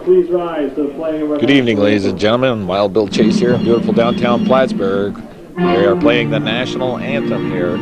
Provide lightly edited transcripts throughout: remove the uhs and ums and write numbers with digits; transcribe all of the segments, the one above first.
Please rise to the playing of our Good evening, ladies and gentlemen. Wild Bill Chase here in beautiful downtown Plattsburgh. We are playing the national anthem here.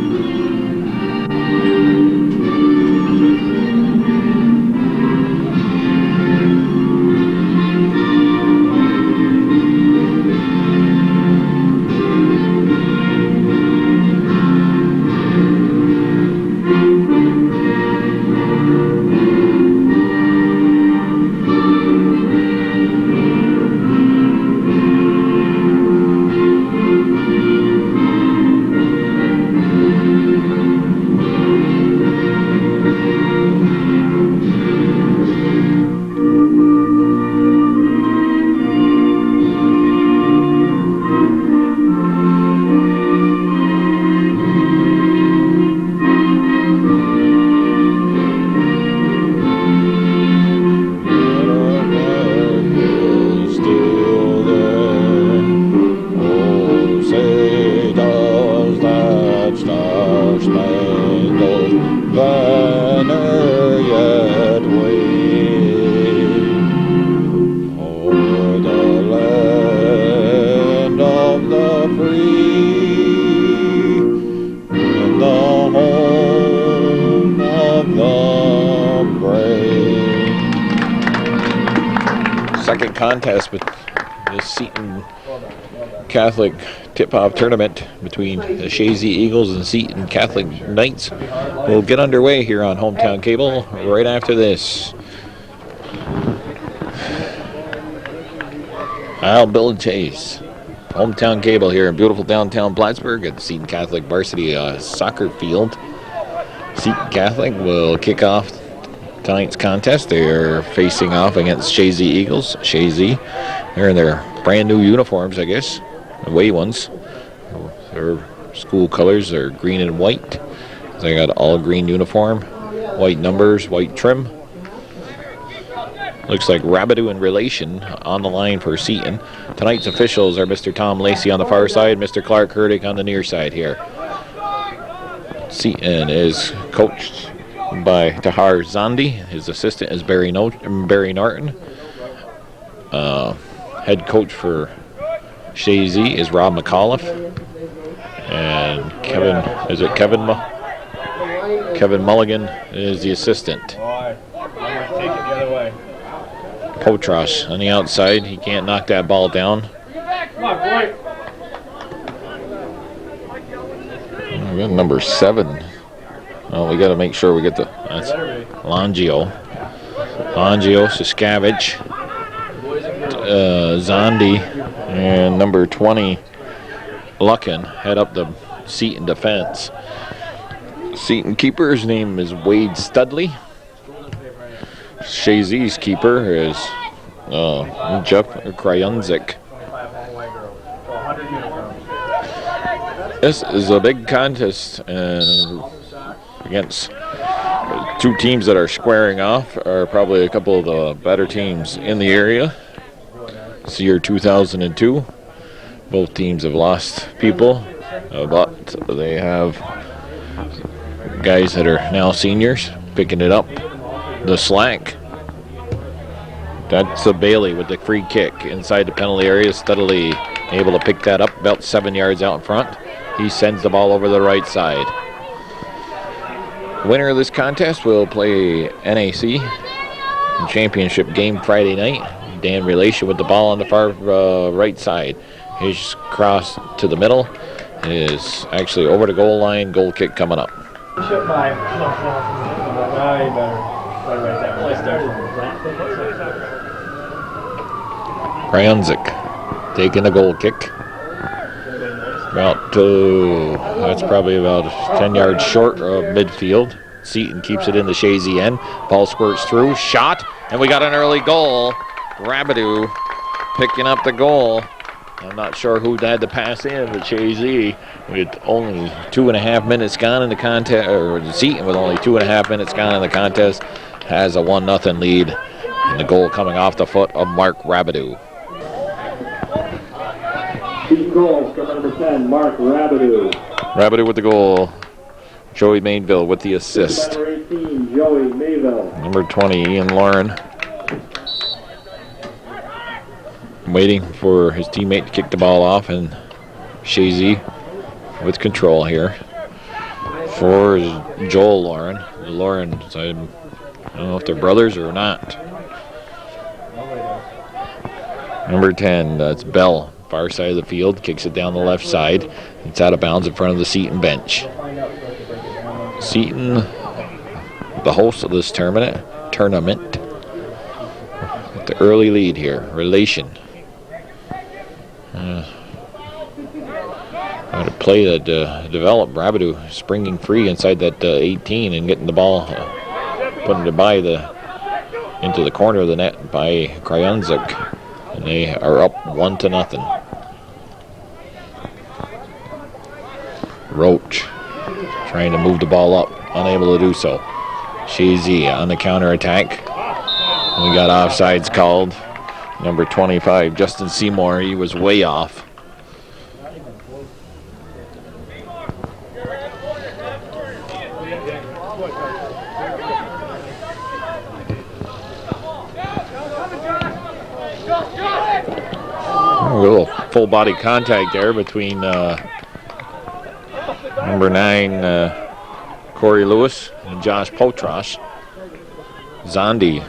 Second contest with the Seton Catholic tip-off tournament between the Chazy Eagles and Seton Catholic Knights will get underway here on Hometown Cable right after this. Wild Bill Chase, Hometown Cable here in beautiful downtown Plattsburgh at the Seton Catholic varsity soccer field. Seton Catholic will kick off tonight's contest. They are facing off against Chazy Eagles. Chazy, they're in their brand new uniforms, I guess, away ones. Their school colors are green and white. They got all green uniform, white numbers, white trim. Looks like Rabideau and Relation on the line for Seton. Tonight's officials are Mr. Tom Lacey on the far side, Mr. Clark Herdick on the near side here. Seton is coached by Tahar Zandi. His assistant is Barry Norton. Head coach for Chazy is Rob McAuliffe. And Kevin Mulligan is the assistant. Potrosh on the outside. He can't knock that ball down. We got number 7. Oh, we got to make sure we get that's Longio, Siskavich, Zondi, and number 20, Luckin, head up the Seton defense. Seton keeper's name is Wade Studley. Chazy's keeper is Jeff Krajunzik. This is a big contest, and against two teams that are squaring off are probably a couple of the better teams in the area. It's the year 2002. Both teams have lost people, but they have guys that are now seniors picking it up, the slack. That's a Bailey with the free kick inside the penalty area, steadily able to pick that up about 7 yards out in front. He sends the ball over the right side. Winner of this contest will play NAC championship game Friday night. Dan Relation with the ball on the far right side. His cross to the middle is actually over the goal line. Goal kick coming up. Krajunzik taking the goal kick. That's probably about 10 yards short of midfield. Seton keeps it in the Chazy end. Ball squirts through, shot, and we got an early goal. Rabideau picking up the goal. I'm not sure who had to pass in, but Chazy with only 2.5 minutes gone in the contest, or Seton with only 2.5 minutes gone in the contest, has a 1-0 lead. And the goal coming off the foot of Mark Rabideau. Goals for number 10, Mark Rabideau. Rabideau with the goal. Joey Mainville with the assist. Number 18, Joey Mayville. Number 20, Ian Lauren. waiting for his teammate to kick the ball off, and Chazy with control here for Joel Lauren. Lauren, I don't know if they're brothers or not. Number 10, that's Bell, far side of the field, kicks it down the left side. It's out of bounds in front of the Seton bench. Seton, the host of this tournament, with the early lead here. Relation. A play that developed. Rabideau springing free inside that 18 and getting the ball, putting it into the corner of the net by Kryonzik. And they are up 1-0. Roach trying to move the ball up, unable to do so. Chazy on the counterattack. We got offsides called. Number 25, Justin Seymour, he was way off. A little full body contact there between number 9, Corey Lewis, and Josh Potros. Zondi.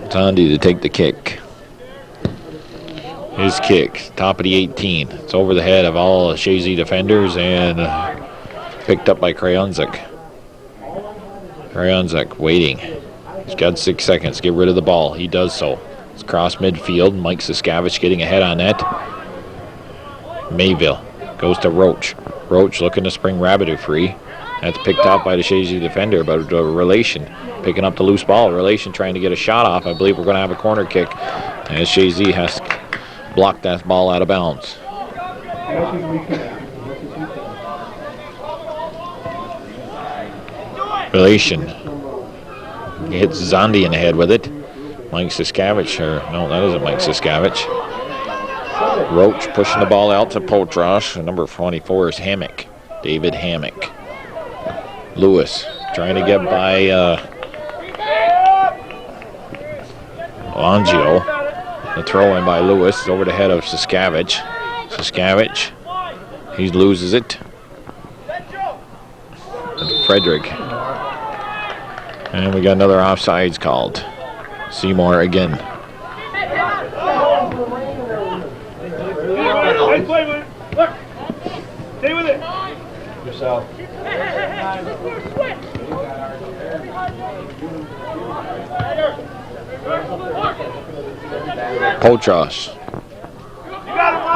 Zondi to take the kick. His kick, top of the 18. It's over the head of all the Chazy defenders and picked up by Kryonzik. Kryonzik waiting. He's got 6 seconds to get rid of the ball. He does so. It's cross midfield. Mike Siskavich getting ahead on that. Mayville goes to Roach. Roach looking to spring Rabideau free. That's picked up by the Chazy defender, but Relation picking up the loose ball. Relation trying to get a shot off. I believe we're going to have a corner kick as Chazy has blocked that ball out of bounds. Relation hits Zondi in the head with it. Mike Siskavich, no, that isn't Mike Siskavich. Roach pushing the ball out to Potros. Number 24 is Hammock, David Hammock. Lewis trying to get by Longio. The throw in by Lewis is over the head of Siskavich. Siskavich, he loses it. And Frederick. And we got another offsides called. Seymour again. Play with it. Look. Stay with it. Yourself. Potros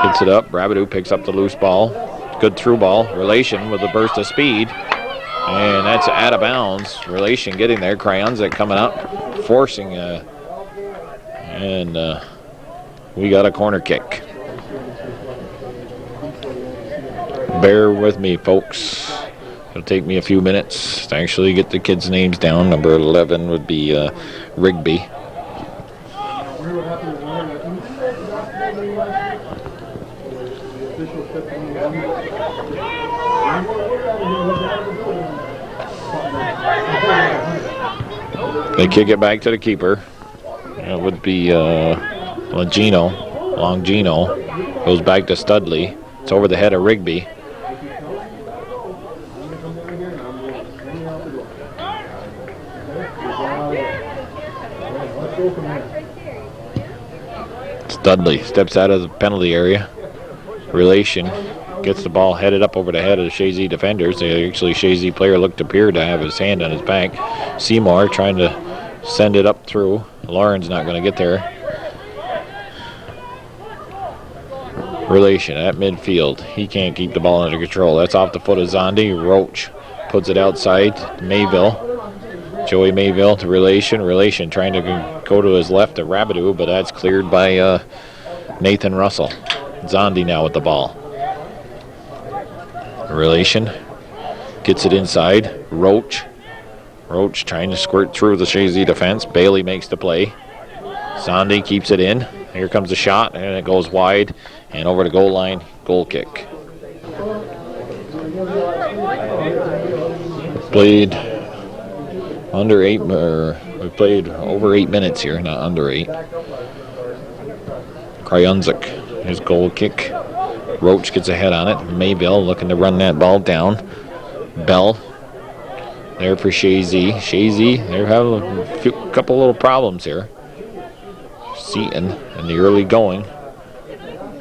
hits it up. Rabideau picks up the loose ball. Good through ball. Relation with a burst of speed. And that's out of bounds. Relation getting there. Kryonzik coming up, forcing, and we got a corner kick. Bear with me, folks. It'll take me a few minutes to actually get the kids' names down. Number 11 would be Rigby. They kick it back to the keeper. It would be Longino. Goes back to Studley. It's over the head of Rigby. Studley steps out of the penalty area. Relation gets the ball headed up over the head of the Chazy defenders. The actually Chazy player appeared to have his hand on his back. Seymour trying to send it up through. Lauren's not going to get there. Relation at midfield. He can't keep the ball under control. That's off the foot of Zondi. Roach puts it outside. Mayville. Joey Mayville to Relation. Relation trying to go to his left at Rabideau, but that's cleared by Nathan Russell. Zondi now with the ball. Relation gets it inside. Roach trying to squirt through the Chazy defense. Bailey makes the play. Zondi keeps it in. Here comes the shot, and it goes wide and over the goal line. Goal kick. Played under 8 We played over 8 minutes here, not under 8. Kryunzik, his goal kick. Roach gets ahead on it. Mayville looking to run that ball down. Bell there for Chazy. Chazy, they're having a couple little problems here. Seton in the early going,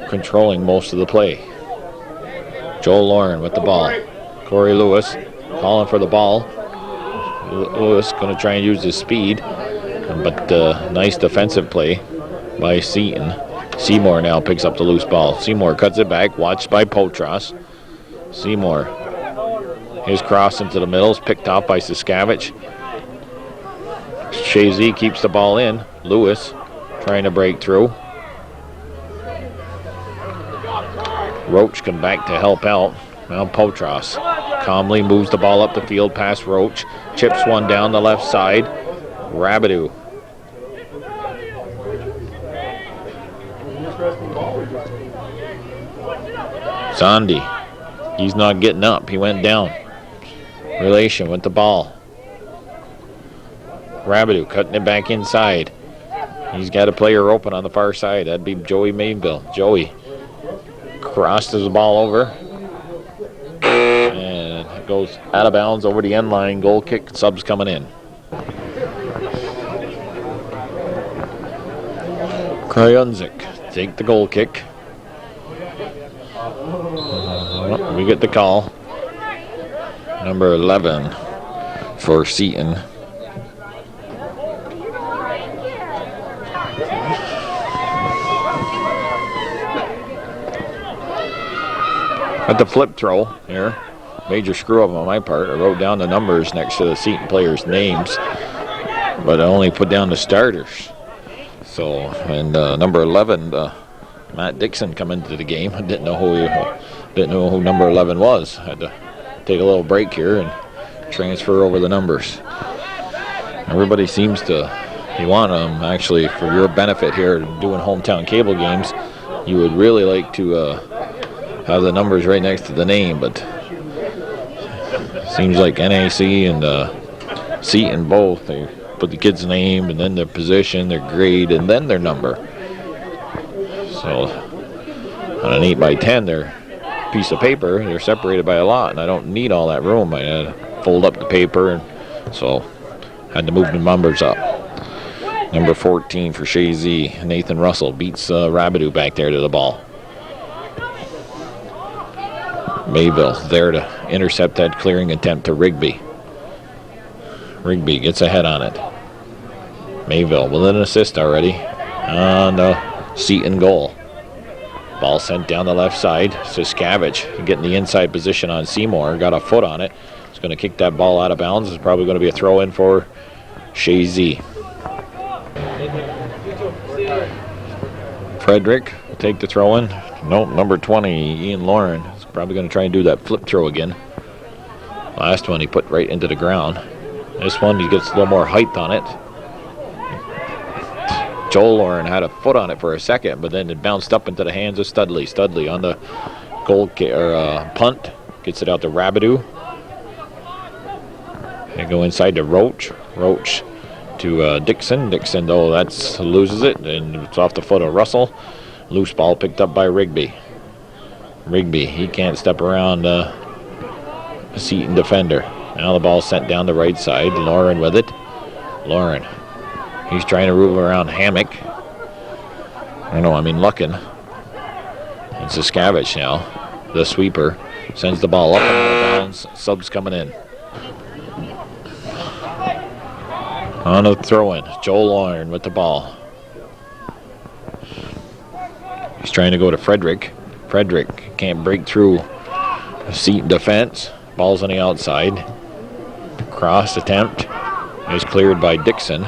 controlling most of the play. Joel Lauren with the ball. Corey Lewis calling for the ball. Lewis going to try and use his speed, but nice defensive play by Seton. Seymour now picks up the loose ball. Seymour cuts it back, watched by Potras. Seymour, his cross into the middle is picked off by Siskavich. Chazy keeps the ball in. Lewis trying to break through. Roach come back to help out. Now Potras calmly moves the ball up the field past Roach. Chips one down the left side. Rabideau. Zandi. He's not getting up. He went down. Relation with the ball. Rabideau cutting it back inside. He's got a player open on the far side. That'd be Joey Mainville. Joey crosses the ball over. And it goes out of bounds over the end line. Goal kick. Subs coming in. Kryunzik take the goal kick. We get the call. Number 11 for Seton. At the flip throw here, major screw up on my part. I wrote down the numbers next to the Seton players' names, but I only put down the starters. So, and number 11, Matt Dixon come into the game. I didn't know who number 11 was. Had to take a little break here and transfer over the numbers. Everybody seems to, you want them actually for your benefit here doing hometown cable games. You would really like to have the numbers right next to the name, but seems like NAC and Seton both, they put the kid's name and then their position, their grade, and then their number. So on an 8x10, they're piece of paper, they're separated by a lot, and I don't need all that room. I had to fold up the paper, and so had to move the numbers up. Number 14 for Chazy, Nathan Russell beats Rabideau back there to the ball. Mayville there to intercept that clearing attempt to Rigby. Rigby gets ahead on it. Mayville with an assist already on the Seton goal. Ball sent down the left side. Siskavich getting the inside position on Seymour. Got a foot on it. He's going to kick that ball out of bounds. It's probably going to be a throw in for Chazy. Frederick will take the throw in. Nope, number 20, Ian Lauren. He's probably going to try and do that flip throw again. Last one he put right into the ground. This one he gets a little more height on it. Joel Lauren had a foot on it for a second, but then it bounced up into the hands of Studley. Studley on the goal punt. Gets it out to Rabideau. They go inside to Roach. Roach to Dixon. Dixon, though, loses it, and it's off the foot of Russell. Loose ball picked up by Rigby. Rigby, he can't step around a Seton defender. Now the ball sent down the right side. Lauren with it. Lauren. He's trying to move around Hammock. Luckin. And Siskavich now, the sweeper, sends the ball up and out of bounds. Subs coming in. On a throw-in, Joel Lauren with the ball. He's trying to go to Frederick. Frederick can't break through Seton defense. Ball's on the outside. Cross attempt is cleared by Dixon.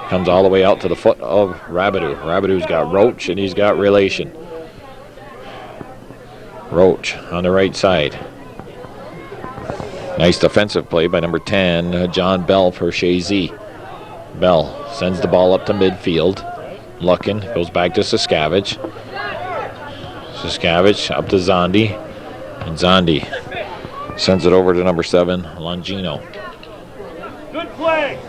Comes all the way out to the foot of Rabideau. Rabideau's got Roach and he's got Relation. Roach on the right side. Nice defensive play by number 10, John Bell for Chazy. Bell sends the ball up to midfield. Luckin goes back to Siskavich. Siskavich up to Zandi. And Zandi sends it over to number 7, Longino. Good play.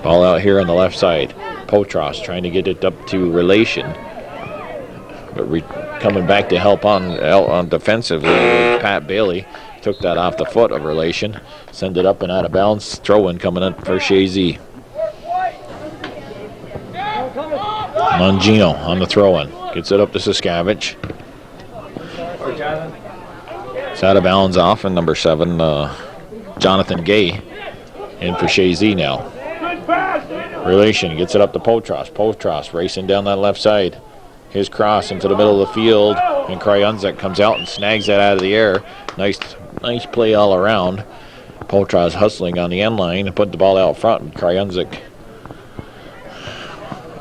Ball out here on the left side. Potros trying to get it up to Relation. But coming back to help on defensively. Pat Bailey took that off the foot of Relation. Send it up and out of bounds. Throw-in coming up for Chazy. Mangino on the throw-in. Gets it up to Saskavich. It's out of bounds off, and number 7, Jonathan Gay, in for Chazy now. Relation gets it up to Potros. Potros racing down that left side. His cross into the middle of the field, and Kryunzik comes out and snags that out of the air. Nice play all around. Potros hustling on the end line and put the ball out front, and Kryunzik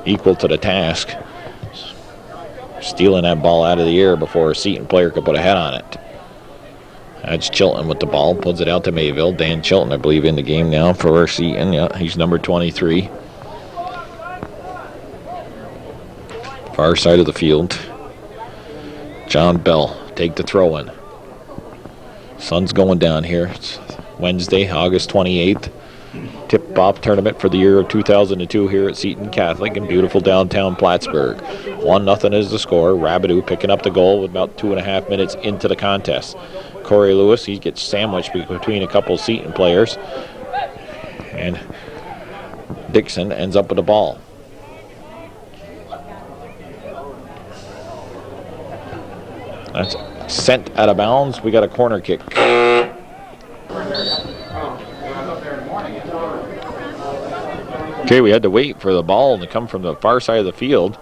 equal to the task. Stealing that ball out of the air before a Seton player could put a head on it. That's Chilton with the ball, puts it out to Mayville. Dan Chilton, I believe, in the game now for Seton. Yeah, he's number 23. Far side of the field. John Bell take the throw in. Sun's going down here. It's Wednesday, August 28th. Tip-off tournament for the year of 2002 here at Seton Catholic in beautiful downtown Plattsburgh. 1-0 is the score. Rabideau picking up the goal with about 2.5 minutes into the contest. Corey Lewis, he gets sandwiched between a couple Seton players. And Dixon ends up with the ball. That's sent out of bounds. We got a corner kick. Okay, we had to wait for the ball to come from the far side of the field.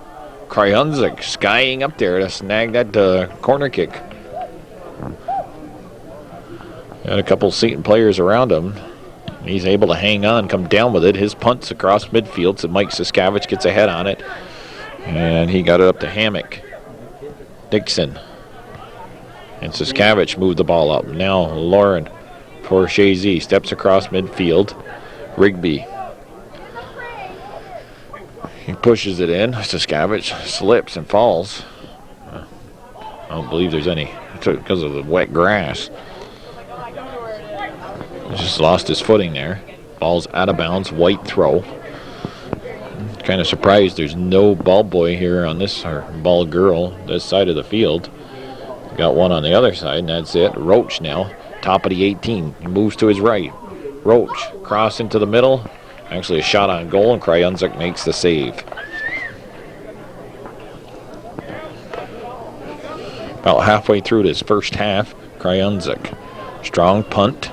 Kryunzik skying up there to snag that corner kick. Got a couple Seton players around him. He's able to hang on, come down with it. His punt's across midfield, so Mike Saskavich gets a head on it. And he got it up to Hammock. Dixon. And Saskavich moved the ball up. Now Lauren for Chazy steps across midfield. Rigby. He pushes it in. Saskavich slips and falls. I don't believe there's any because of the wet grass. He just lost his footing there. Ball's out of bounds. White throw. Kind of surprised there's no ball boy here on this, or ball girl, this side of the field. Got one on the other side, and that's it. Roach now, top of the 18. He moves to his right. Roach, cross into the middle. Actually a shot on goal, and Kryunzik makes the save. About halfway through this first half, Kryunzik. Strong punt.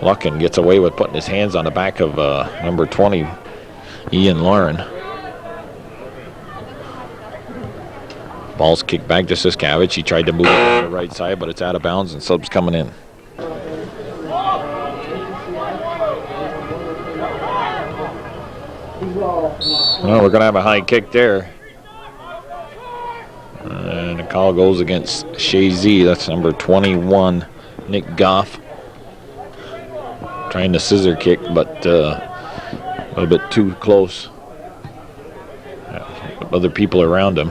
Luckin gets away with putting his hands on the back of number 20, Ian Lauren. Ball's kicked back to Saskavich. He tried to move it to the right side, but it's out of bounds, and subs coming in. Well, we're going to have a high kick there. And the call goes against Chazy. That's number 21, Nick Goff. Trying to scissor kick, but a little bit too close. Other people around him.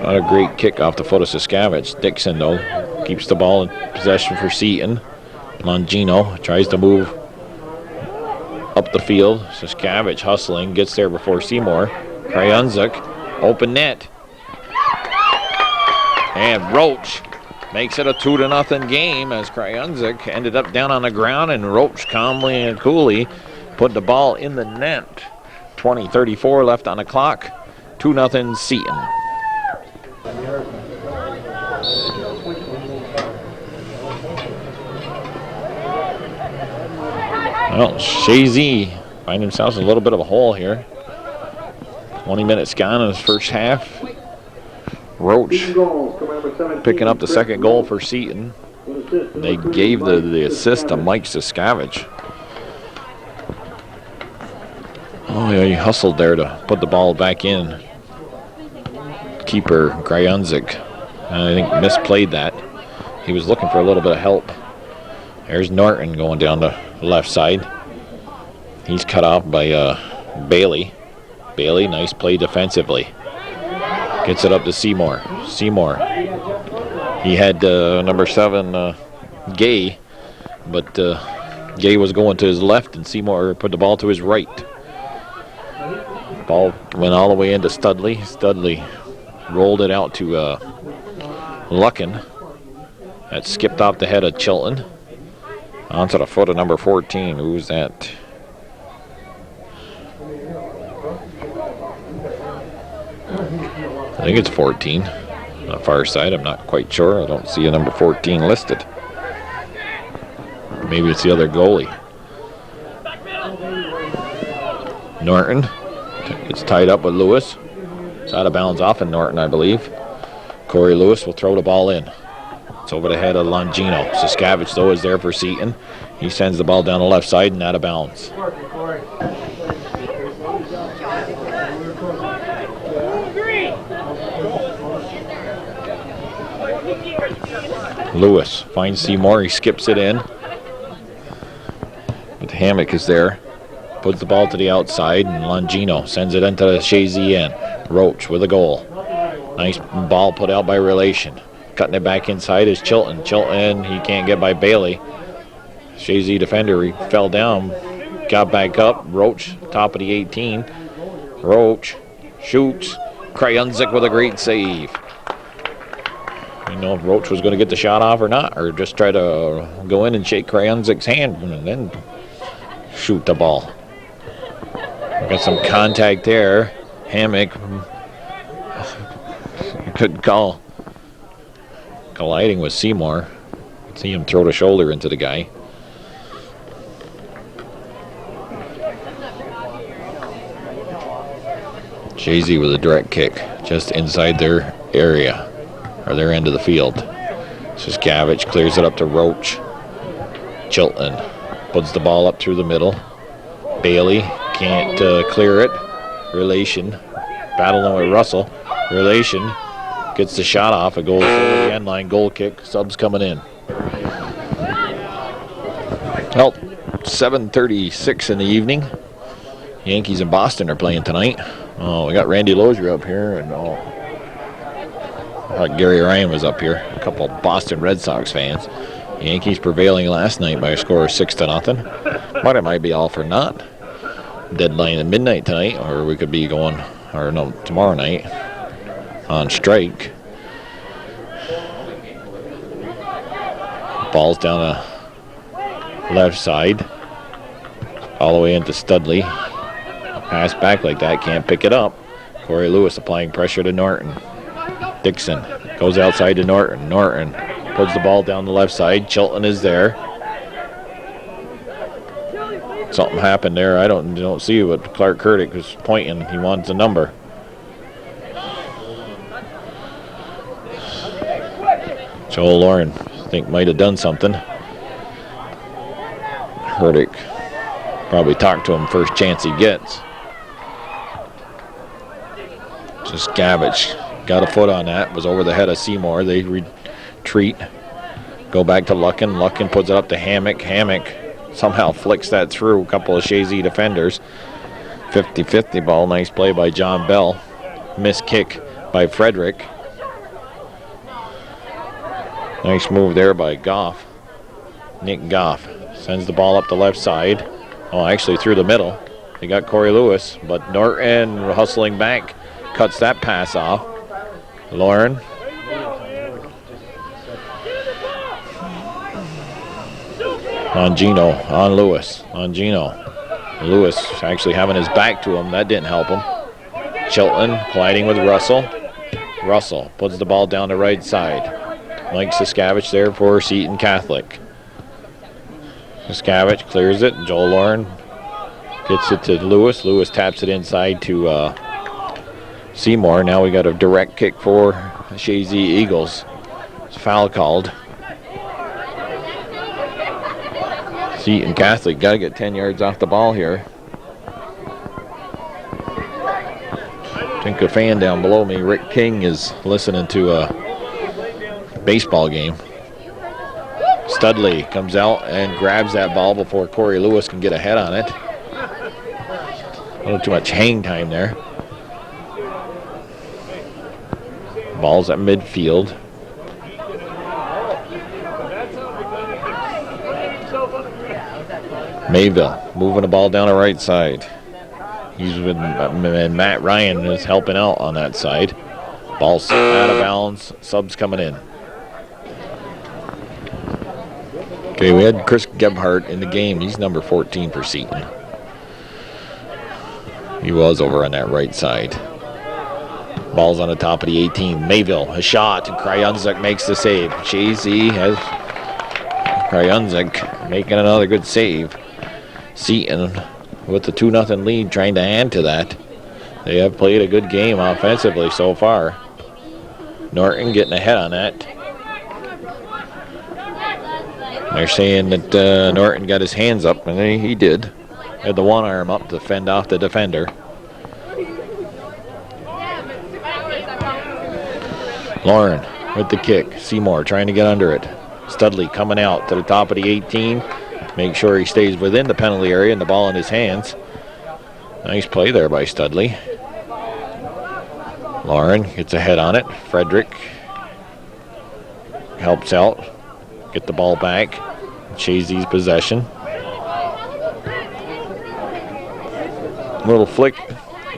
Not a great kick off the foot of Saskavich. Dixon, though, keeps the ball in possession for Seton. Mangino tries to move up the field. Saskavich hustling, gets there before Seymour. Kryunzik, open net. And Roach makes it a 2-0 game as Kryunzik ended up down on the ground, and Roach calmly and coolly put the ball in the net. 20:34 left on the clock. 2-0 Seton. Well, Chazy find himself in a little bit of a hole here. 20 minutes gone in his first half. Roach picking up the second goal for Seton. They gave the assist to Mike Saskavich. Oh, yeah, he hustled there to put the ball back in. Keeper Kryunzik, I think, misplayed that. He was looking for a little bit of help. There's Norton going down the left side. He's cut off by Bailey. Bailey, nice play defensively. Gets it up to Seymour. Seymour. He had number 7, Gay, but Gay was going to his left, and Seymour put the ball to his right. Ball went all the way into Studley. Studley rolled it out to Luckin. That skipped off the head of Chilton. Onto the foot of number 14. Who's that? I think it's 14. On the far side, I'm not quite sure. I don't see a number 14 listed. Maybe it's the other goalie. Norton. It's tied up with Lewis. It's out of bounds off of Norton, I believe. Corey Lewis will throw the ball in. It's over the head of Longino. Saskavich, though, is there for Seton. He sends the ball down the left side and out of bounds. Lewis finds Seymour. He skips it in. But Hammock is there. Puts the ball to the outside, and Longino sends it into the Chazy end. Roach with a goal. Nice ball put out by Relation. Cutting it back inside is Chilton. Chilton, he can't get by Bailey. Chazy defender, he fell down. Got back up. Roach, top of the 18. Roach shoots. Krajunzik with a great save. You know if Roach was going to get the shot off or not, or just try to go in and shake Krajunzik's hand and then shoot the ball. Got some contact there. Hammock couldn't call. Colliding with Seymour. See him throw the shoulder into the guy. Chazy with a direct kick just inside their area, or their end of the field. Saskavich clears it up to Roach. Chilton puts the ball up through the middle. Bailey can't clear it. Relation battling with Russell. Relation gets the shot off. It goes over the end line. Goal kick. Subs coming in. Well, 7:36 in the evening. Yankees and Boston are playing tonight. Oh, we got Randy Lozier up here, and Gary Ryan was up here. A couple of Boston Red Sox fans. Yankees prevailing last night by a score of 6-0. But it might be all for naught. Deadline at midnight tonight, or we could be going, or no, tomorrow night on strike. Ball's down the left side, all the way into Studley. Pass back like that, can't pick it up. Corey Lewis applying pressure to Norton. Dixon goes outside to Norton. Norton puts the ball down the left side. Chilton is there. Something happened there. I don't see what Clark Kurdick was pointing. He wants a number. Joel Lauren, I think, might have done something. Kurdick probably talked to him first chance he gets. Saskavich got a foot on that. Was over the head of Seymour. They retreat. Go back to Luckin. Luckin puts it up to Hammock. Hammock somehow flicks that through a couple of Chazy defenders. 50-50 ball. Nice play by John Bell. Missed kick by Frederick. Nice move there by Goff. Nick Goff sends the ball up the left side. Oh, actually through the middle. They got Corey Lewis, but Norton hustling back. Cuts that pass off. Lauren. On Gino, on Lewis, on Gino. Lewis actually having his back to him. That didn't help him. Chilton colliding with Russell. Russell puts the ball down the right side. Mike Saskavich there for Seton Catholic. Saskavich clears it. Joel Lauren gets it to Lewis. Lewis taps it inside to Seymour. Now we got a direct kick for the Chazy Eagles. It's foul called. Seton Catholic got to get 10 yards off the ball here. I think a fan down below me, Rick King, is listening to a baseball game. Studley comes out and grabs that ball before Corey Lewis can get a head on it. A little too much hang time there. Ball's at midfield. Mayville moving the ball down the right side. He's with Matt Ryan is helping out on that side. Ball's out of bounds. Subs coming in. Okay, we had Chris Gebhardt in the game. He's number 14 for Seton. He was over on that right side. Ball's on the top of the 18. Mayville, a shot, and Kryunzik makes the save. Chazy has Kryunzik making another good save. Seton with the 2-0 lead trying to add to that. They have played a good game offensively so far. Norton getting ahead on that. They're saying that Norton got his hands up, and he did. Had the one arm up to fend off the defender. Lauren with the kick. Seymour trying to get under it. Studley coming out to the top of the 18. Make sure he stays within the penalty area and the ball in his hands. Nice play there by Studley. Lauren gets a head on it. Frederick helps out. Get the ball back. Chazy's possession. Little flick.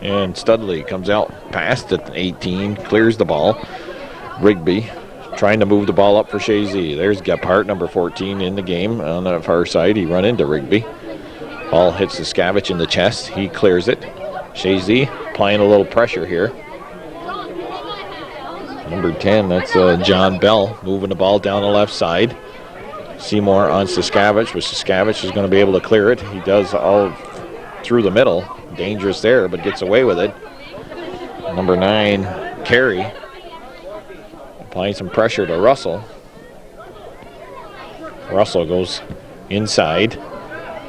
And Studley comes out past the 18. Clears the ball. Rigby trying to move the ball up for Chazy. There's Gebhardt, number 14, in the game. On the far side, he run into Rigby. Ball hits the Scavich in the chest. He clears it. Chazy applying a little pressure here. Number 10, that's John Bell, moving the ball down the left side. Seymour on Saskavich, but Saskavich is going to be able to clear it. He does all through the middle. Dangerous there, but gets away with it. Number 9, Carey, applying some pressure to Russell. Russell goes inside.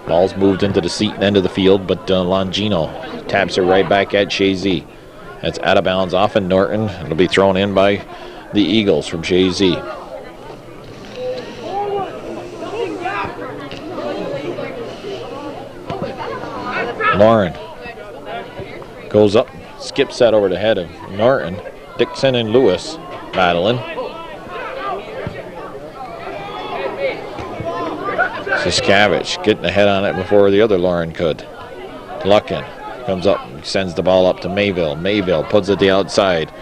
Ball's moved into the Seton end of the field, but Longino taps it right back at Chazy. That's out of bounds off in Norton. It'll be thrown in by the Eagles from Chazy. Lauren goes up, skips that over the head of Norton. Dixon and Lewis battling. Saskavich getting a head on it before the other Lauren could. Luckin comes up, sends the ball up to Mayville. Mayville puts it the outside.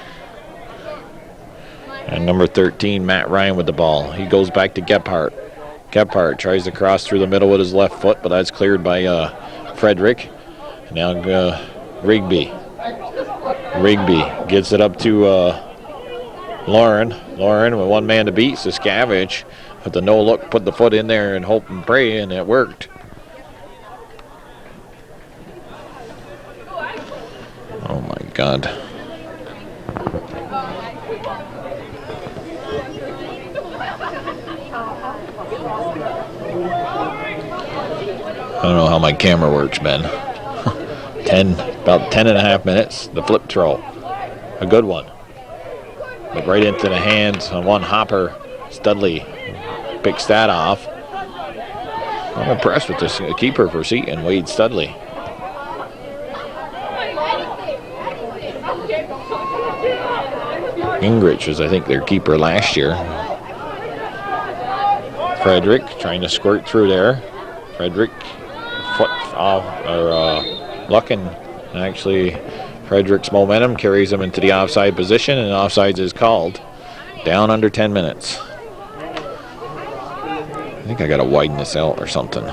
And number 13, Matt Ryan with the ball. He goes back to Gebhardt. Gebhardt tries to cross through the middle with his left foot, but that's cleared by Frederick. Now Rigby. Rigby gets it up to Lauren. Lauren with one man to beat. Saskavich with the no look, put the foot in there and hope and pray, and it worked. Oh my God. I don't know how my camera works, Ben. About 10 and a half minutes. The flip throw. A good one. But right into the hands on one hopper. Studley picks that off. I'm impressed with this keeper for Seton, Wade Studley. Gingrich was, I think, their keeper last year. Frederick trying to squirt through there. Frederick foot off, or Luckin. Actually, Frederick's momentum carries him into the offside position, and offsides is called. Down under 10 minutes. I think I got to widen this out or something.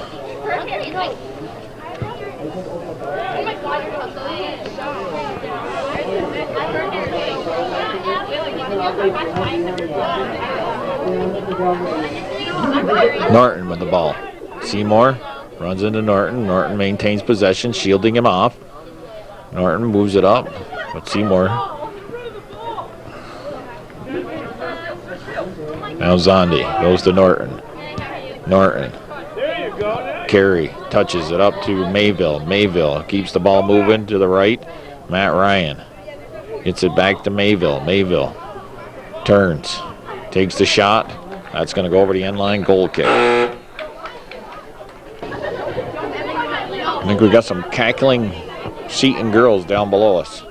Norton with the ball. Seymour runs into Norton. Norton maintains possession, shielding him off. Norton moves it up, but Seymour. Now Zondi goes to Norton. Norton. Carey touches it up to Mayville. Mayville keeps the ball moving to the right. Matt Ryan gets it back to Mayville. Mayville turns, takes the shot. That's going to go over the end line. Goal kick. I think we got some cackling Seton girls down below us.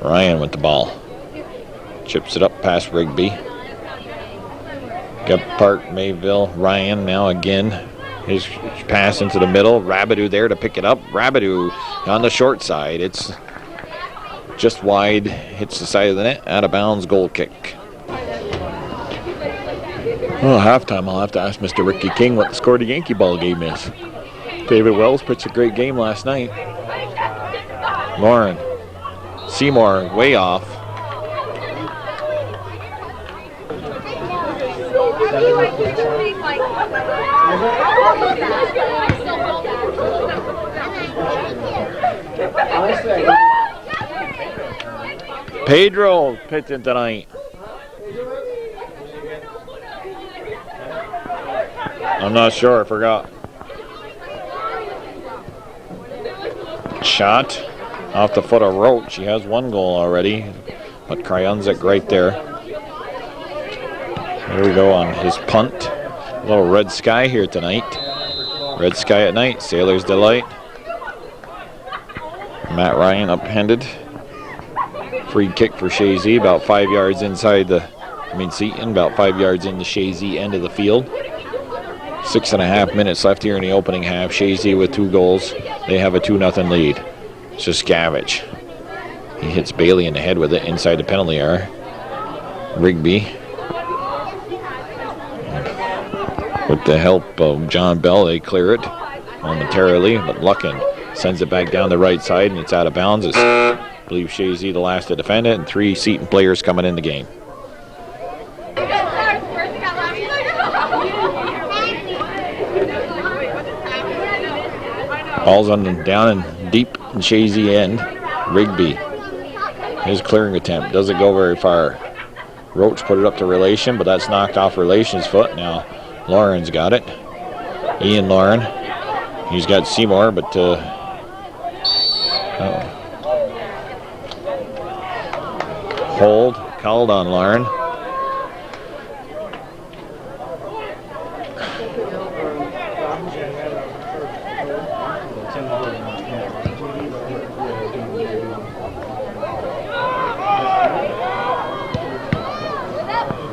Ryan with the ball. Chips it up past Rigby. Got Park, Mayville, Ryan now again. His pass into the middle. Rabideau there to pick it up. Rabideau on the short side. It's just wide. Hits the side of the net. Out of bounds. Goal kick. Well, halftime, I'll have to ask Mr. Ricky King what the score of the Yankee ball game is. David Wells pitched a great game last night. Lauren. Seymour way off. Pedro pitching tonight. I'm not sure, I forgot. Shot off the foot of Roach. He has one goal already, but Kryonzik right there. Here we go on his punt. A little red sky here tonight. Red sky at night, Sailor's Delight. Matt Ryan upended. Free kick for Chazy, about 5 yards inside Seton, about 5 yards in the Chazy end of the field. 6.5 minutes left here in the opening half. Chazy with 2 goals. They have a 2-0 lead. Saskavich. He hits Bailey in the head with it inside the penalty area. Rigby. With the help of John Bell, they clear it momentarily, but Luckin sends it back down the right side, and it's out of bounds. It's, I believe, Chazy the last to defend it, and 3 Seton players coming in the game. Ball's down and deep in Chazy end. Rigby. His clearing attempt doesn't go very far. Roach put it up to Relation, but that's knocked off Relation's foot. Now Lauren's got it. Ian Lauren. He's got Seymour, but hold called on Lauren.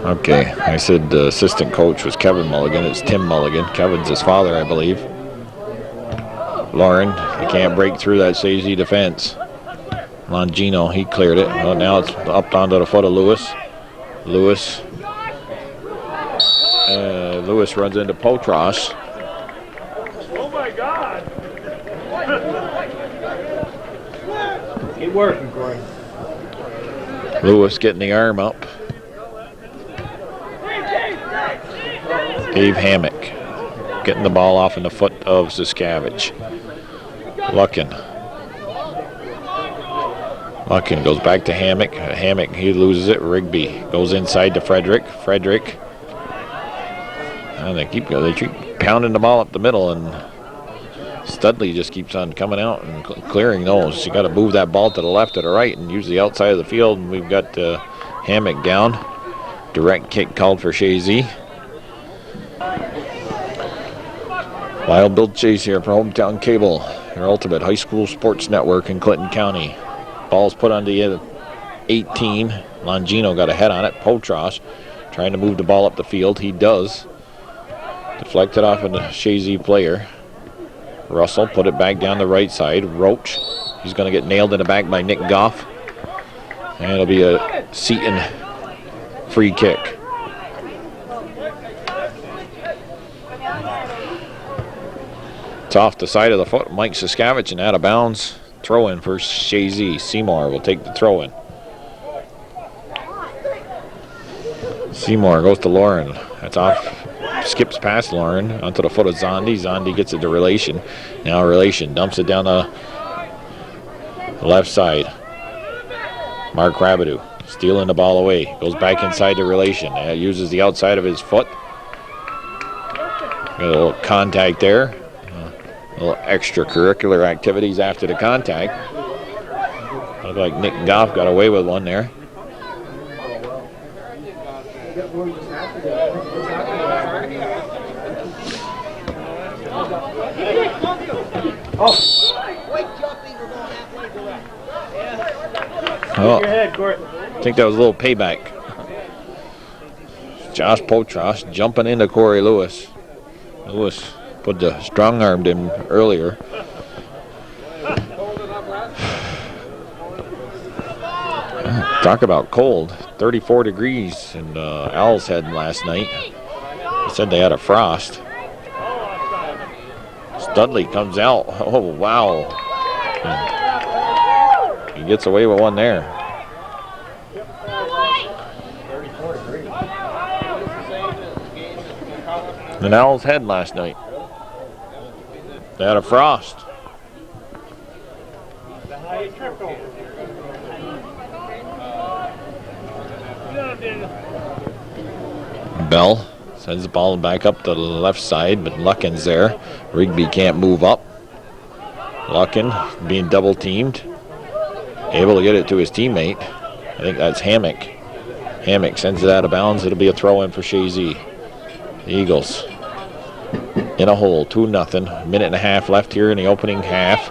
Okay, I said the assistant coach was Kevin Mulligan. It's Tim Mulligan. Kevin's his father, I believe. Lauren, they can't break through that Chazy defense. Longino, he cleared it. Well, now it's up onto the foot of Lewis. Lewis runs into Potros. Oh my God! Keep working, Corey. Lewis getting the arm up. Dave Hammock getting the ball off in the foot of Saskavich. Luckin goes back to Hammock. Hammock, he loses it. Rigby goes inside to Frederick. And they keep pounding the ball up the middle, and Studley just keeps on coming out and clearing those. You got to move that ball to the left or the right and use the outside of the field. And we've got Hammock down. Direct kick called for Chazy. Wild Bill Chase here for Hometown Cable, your ultimate high school sports network in Clinton County. Ball's put on the 18. Longino got a head on it. Potros trying to move the ball up the field. He does. Deflected off of the Chazy player. Russell put it back down the right side. Roach, he's going to get nailed in the back by Nick Goff. And it'll be a Seton free kick. It's off the side of the foot. Mike Saskavich and out of bounds. Throw in for Chazy. Seymour will take the throw in. Seymour goes to Lauren. That's off. Skips past Lauren onto the foot of Zondi. Zondi gets it to Relation. Now Relation dumps it down the left side. Mark Rabideau stealing the ball away. Goes back inside to Relation. Uses the outside of his foot. Got a little contact there. Little extracurricular activities after the contact. Looked like Nick Goff got away with one there. Oh, I think that was a little payback. Josh Potros jumping into Corey Lewis. Lewis put the strong armed him earlier. Talk about cold. 34 degrees in Owl's Head last night. They said they had a frost. Studley comes out. Oh, wow. He gets away with one there. In Owl's Head last night, they had a frost. Bell sends the ball back up to the left side, but Luckin's there. Rigby can't move up. Luckin being double teamed. Able to get it to his teammate. I think that's Hammock. Hammock sends it out of bounds. It'll be a throw in for Chazy. The Eagles in a hole, 2-0. Minute and a half left here in the opening half.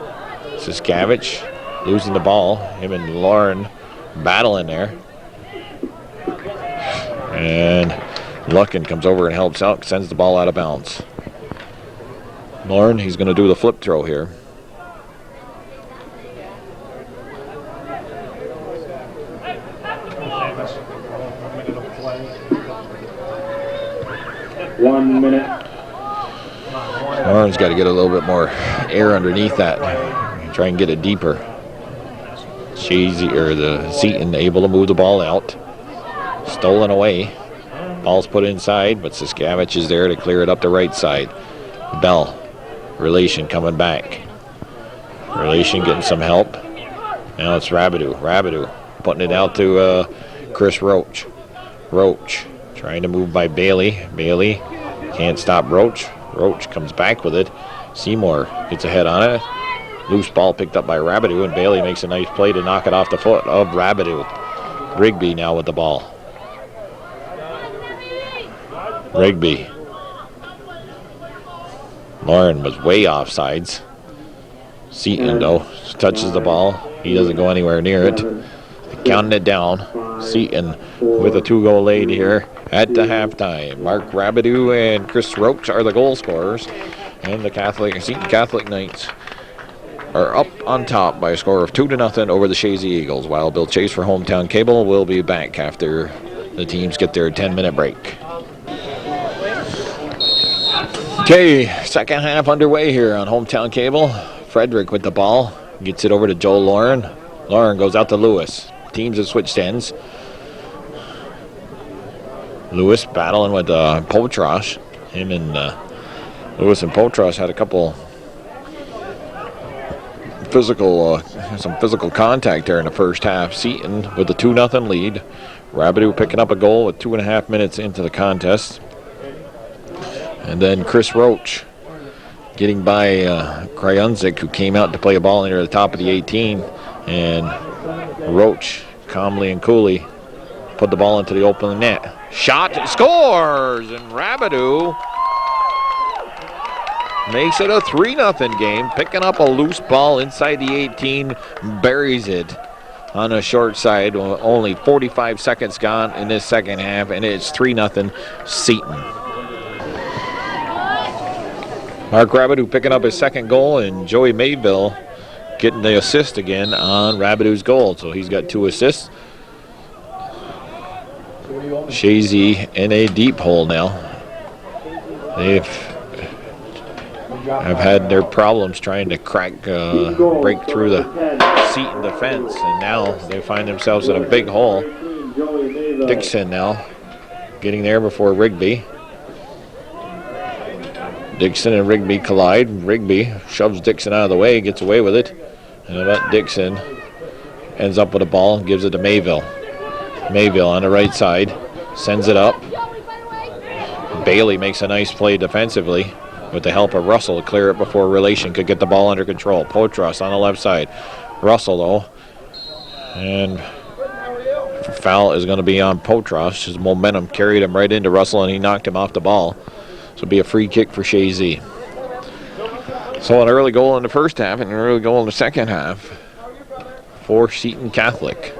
Siskavich losing the ball. Him and Lauren battling there. And Luckin comes over and helps out, sends the ball out of bounds. Lauren, he's going to do the flip throw here. One minute. Lauren's got to get a little bit more air underneath that. Try and get it deeper. Chazy, or the Seton, able to move the ball out. Stolen away. Ball's put inside, but Siskavich is there to clear it up the right side. Bell, Relation coming back. Relation getting some help. Now it's Rabideau. Rabideau putting it out to Chris Roach. Roach trying to move by Bailey. Bailey can't stop Roach. Roach comes back with it. Seymour gets ahead on it. Loose ball picked up by Rabideau, and Bailey makes a nice play to knock it off the foot of Rabideau. Rigby now with the ball. Rigby. Lauren was way off sides. Seton, though, touches the ball. He doesn't go anywhere near it. Counting it down. Seton with a 2-goal lead here at the halftime. Mark Rabideau and Chris Roach are the goal scorers. And the Seton Catholic Knights are up on top by a score of 2-0 over the Chazy Eagles. While Bill Chase for Hometown Cable will be back after the teams get their 10-minute break. Okay, second half underway here on Hometown Cable. Frederick with the ball. Gets it over to Joe Lauren. Lauren goes out to Lewis. Teams have switched ends. Lewis battling with Potros. Him and Lewis and Potros had a couple some physical contact there in the first half. Seton with the 2-0 lead. Rabideau picking up a goal with 2.5 minutes into the contest. And then Chris Roach getting by Kryunzik, who came out to play a ball near the top of the 18. And Roach, calmly and coolly, put the ball into the open net. Shot, scores! And Rabideau makes it a 3-0 game. Picking up a loose ball inside the 18, buries it on the short side. Only 45 seconds gone in this second half, and it's 3-0 Seton. Mark Rabideau picking up his second goal, and Joey Mayville getting the assist again on Rabideau's goal. So he's got 2 assists. Chazy in a deep hole now. They've have had their problems trying to break through the Seton defense, and now they find themselves in a big hole. Dixon now getting there before Rigby. Dixon and Rigby collide. Rigby shoves Dixon out of the way, gets away with it. And that Dixon ends up with a ball and gives it to Mayville. Mayville on the right side sends it up. Bailey makes a nice play defensively with the help of Russell to clear it before Relation could get the ball under control. Potros on the left side. Russell, though. And foul is going to be on Potros. His momentum carried him right into Russell, and he knocked him off the ball. So it'll be a free kick for Chazy. So an early goal in the first half and an early goal in the second half for Seton Catholic.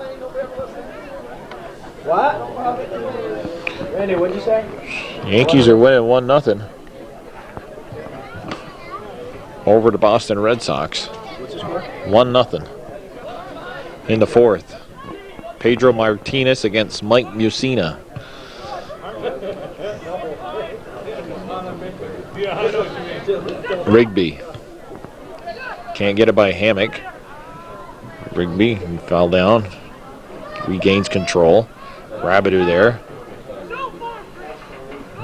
Randy, what'd you say? Yankees are winning 1-0 over the Boston Red Sox. What's the score? 1-0 in the fourth. Pedro Martinez against Mike Mussina. Rigby can't get it by Hammock. Rigby fell down, regains control. Rabideau there.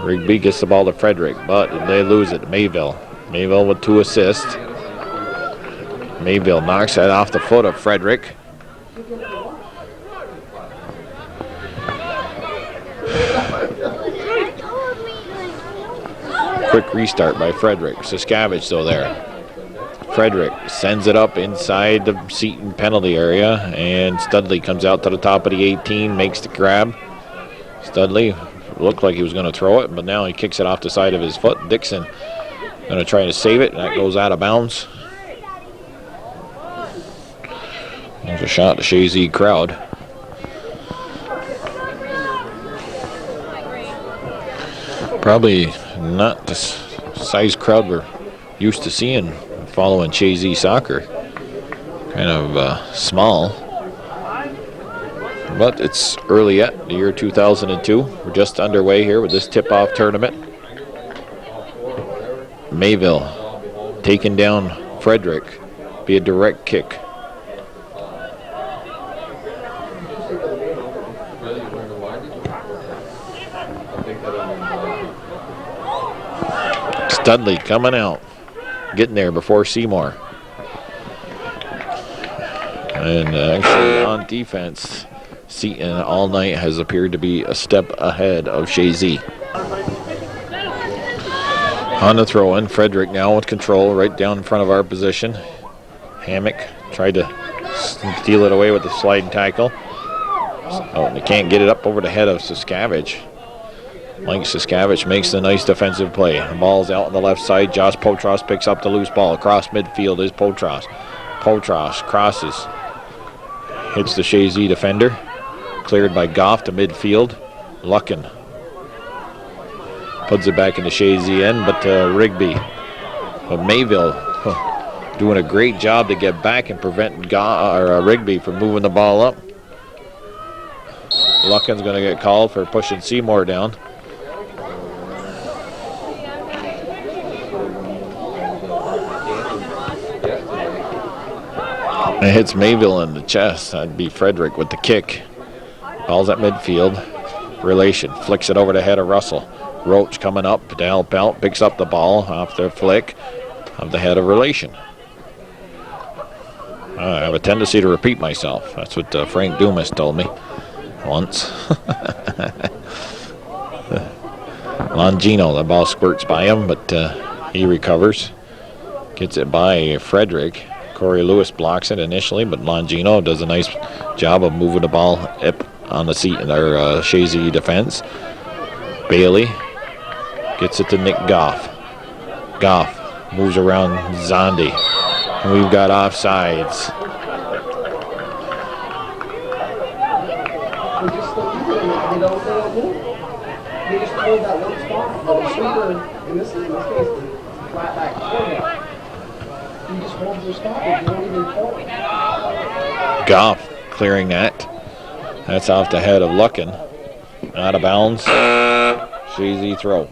Rigby gets the ball to Frederick, but they lose it to Mayville. Mayville with 2 assists. Mayville knocks that off the foot of Frederick. Quick restart by Frederick. Siskavich though there. Frederick sends it up inside the Seton penalty area, and Studley comes out to the top of the 18, makes the grab. Studley looked like he was going to throw it, but now he kicks it off the side of his foot. Dixon going to try to save it, and that goes out of bounds. There's a shot to Chazy crowd. Probably not the size crowd we're used to seeing following Chazy soccer. Kind of small. But it's early yet, the year 2002. We're just underway here with this tip-off tournament. Mayville taking down Frederick. Be a direct kick. Studley coming out, getting there before Seymour. And actually on defense, Seton all night has appeared to be a step ahead of Chazy. On the throw-in, Frederick now with control right down in front of our position. Hammock tried to steal it away with the sliding tackle. Oh, and they can't get it up over the head of Siskavich. Mike Siskavich makes the nice defensive play. The ball's out on the left side. Josh Potros picks up the loose ball. Across midfield is Potros. Potros crosses. Hits the Chazy defender. Cleared by Goff to midfield. Luckin puts it back into Chazy end, but Rigby. But Mayville doing a great job to get back and prevent Rigby from moving the ball up. Luckin's going to get called for pushing Seymour down. It hits Mayville in the chest. That'd be Frederick with the kick. Ball's at midfield. Relation flicks it over the head of Russell. Roach coming up to help out. Picks up the ball off the flick of the head of Relation. I have a tendency to repeat myself. That's what Frank Dumas told me once. Longino, the ball squirts by him, but he recovers. Gets it by Frederick. Corey Lewis blocks it initially, but Longino does a nice job of moving the ball up on the seat in our Chazy defense. Bailey gets it to Nick Goff. Goff moves around Zondi. And we've got offsides. They just hold that one spot, but the sweeper, in this case, flat back. He just holds their spot, but you don't even call it. Goff clearing that. That's off the head of Luckin. Out of bounds. Chazy throw.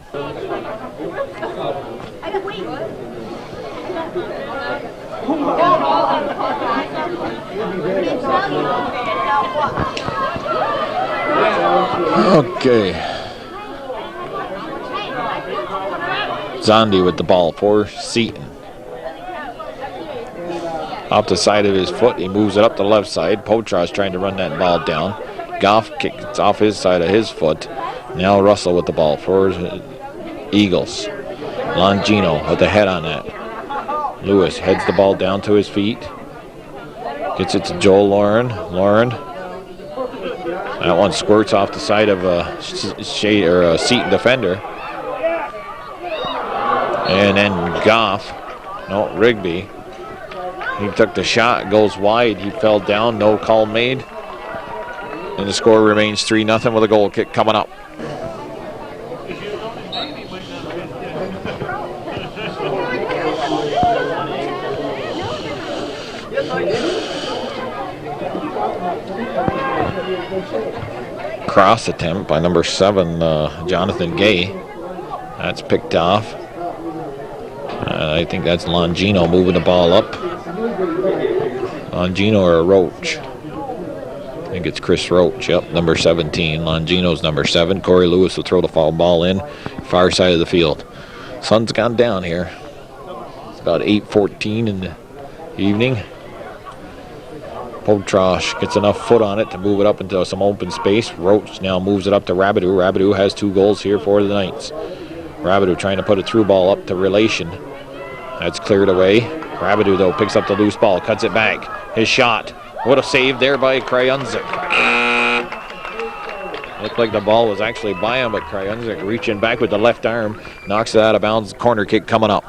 Okay. Zondi with the ball for Seton. Off the side of his foot, he moves it up to the left side. Potros trying to run that ball down. Goff kicks off his side of his foot. Now Russell with the ball for Eagles. Longino with the head on that. Lewis heads the ball down to his feet. Gets it to Joel Lauren. Lauren. That one squirts off the side of a Seton defender. And then Goff. No, Rigby. He took the shot, goes wide. He fell down, no call made. And the score remains 3-0 with a goal kick coming up. Cross attempt by number 7, Jonathan Gay. That's picked off. I think that's Longino moving the ball up. Longino or Roach? I think it's Chris Roach. Yep, number 17. Longino's number 7. Corey Lewis will throw the foul ball in, far side of the field. Sun's gone down here. It's about 8:14 in the evening. Potrosh gets enough foot on it to move it up into some open space. Roach now moves it up to Rabideau. Rabideau has 2 goals here for the Knights. Rabideau trying to put a through ball up to Relation. That's cleared away. Rabideau, though, picks up the loose ball, cuts it back. His shot. What a save there by Krajunzik. Looked like the ball was actually by him, but Krajunzik reaching back with the left arm, knocks it out of bounds. Corner kick coming up.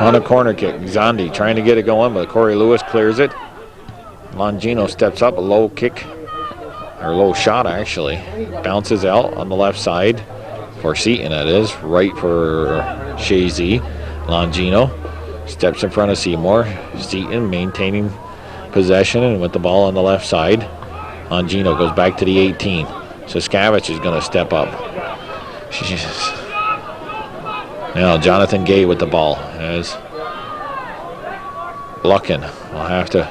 On a corner kick, Zondi trying to get it going, but Corey Lewis clears it. Longino steps up, a low kick, or low shot actually. Bounces out on the left side for Seton, that is. Right for Chazy. Longino steps in front of Seymour. Seton maintaining possession and with the ball on the left side. Longino goes back to the 18. Saskavich is going to step up. Now Jonathan Gay with the ball as Luckin will have to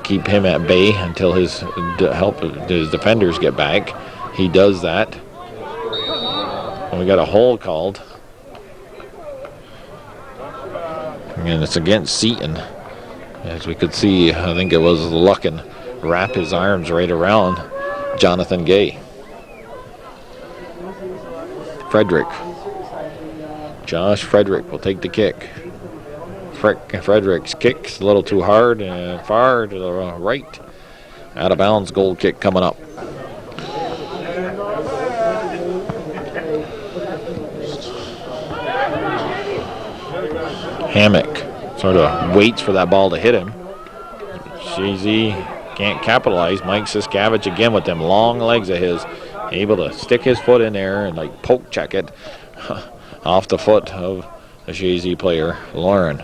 keep him at bay until his defenders get back. He does that. And we got a hold called. And it's against Seton. As we could see, I think it was Luckin wrap his arms right around Jonathan Gay. Frederick. Josh Frederick will take the kick. Frederick's kick's a little too hard and far to the right. Out of bounds, goal kick coming up. Hammock sort of waits for that ball to hit him. Chazy can't capitalize. Mike Saskavich again with them long legs of his, able to stick his foot in there and like poke check it off the foot of a Chazy player, Lauren.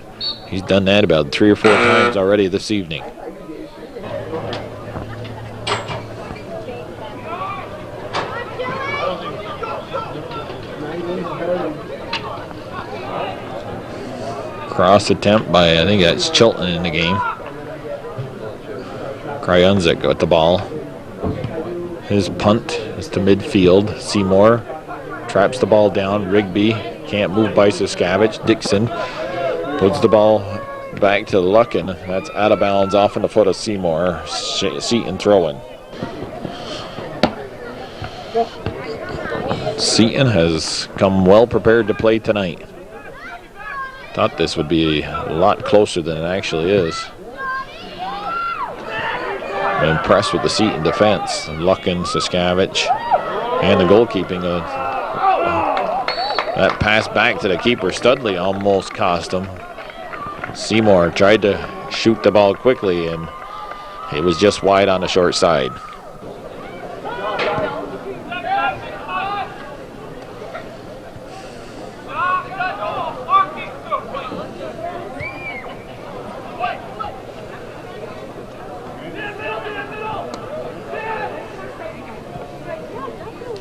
He's done that about 3 or 4 times already this evening. Cross attempt by, I think that's Chilton in the game. Krajunzik got the ball. His punt is to midfield. Seymour traps the ball down. Rigby can't move by Saskavich. Dixon puts the ball back to Luckin. That's out of bounds off in the foot of Seymour. Seton throwing. Seton has come well prepared to play tonight. Thought this would be a lot closer than it actually is. I'm impressed with the Seton defense. Luckin, Saskavich, and the goalkeeping. That pass back to the keeper, Studley, almost cost him. Seymour tried to shoot the ball quickly, and it was just wide on the short side.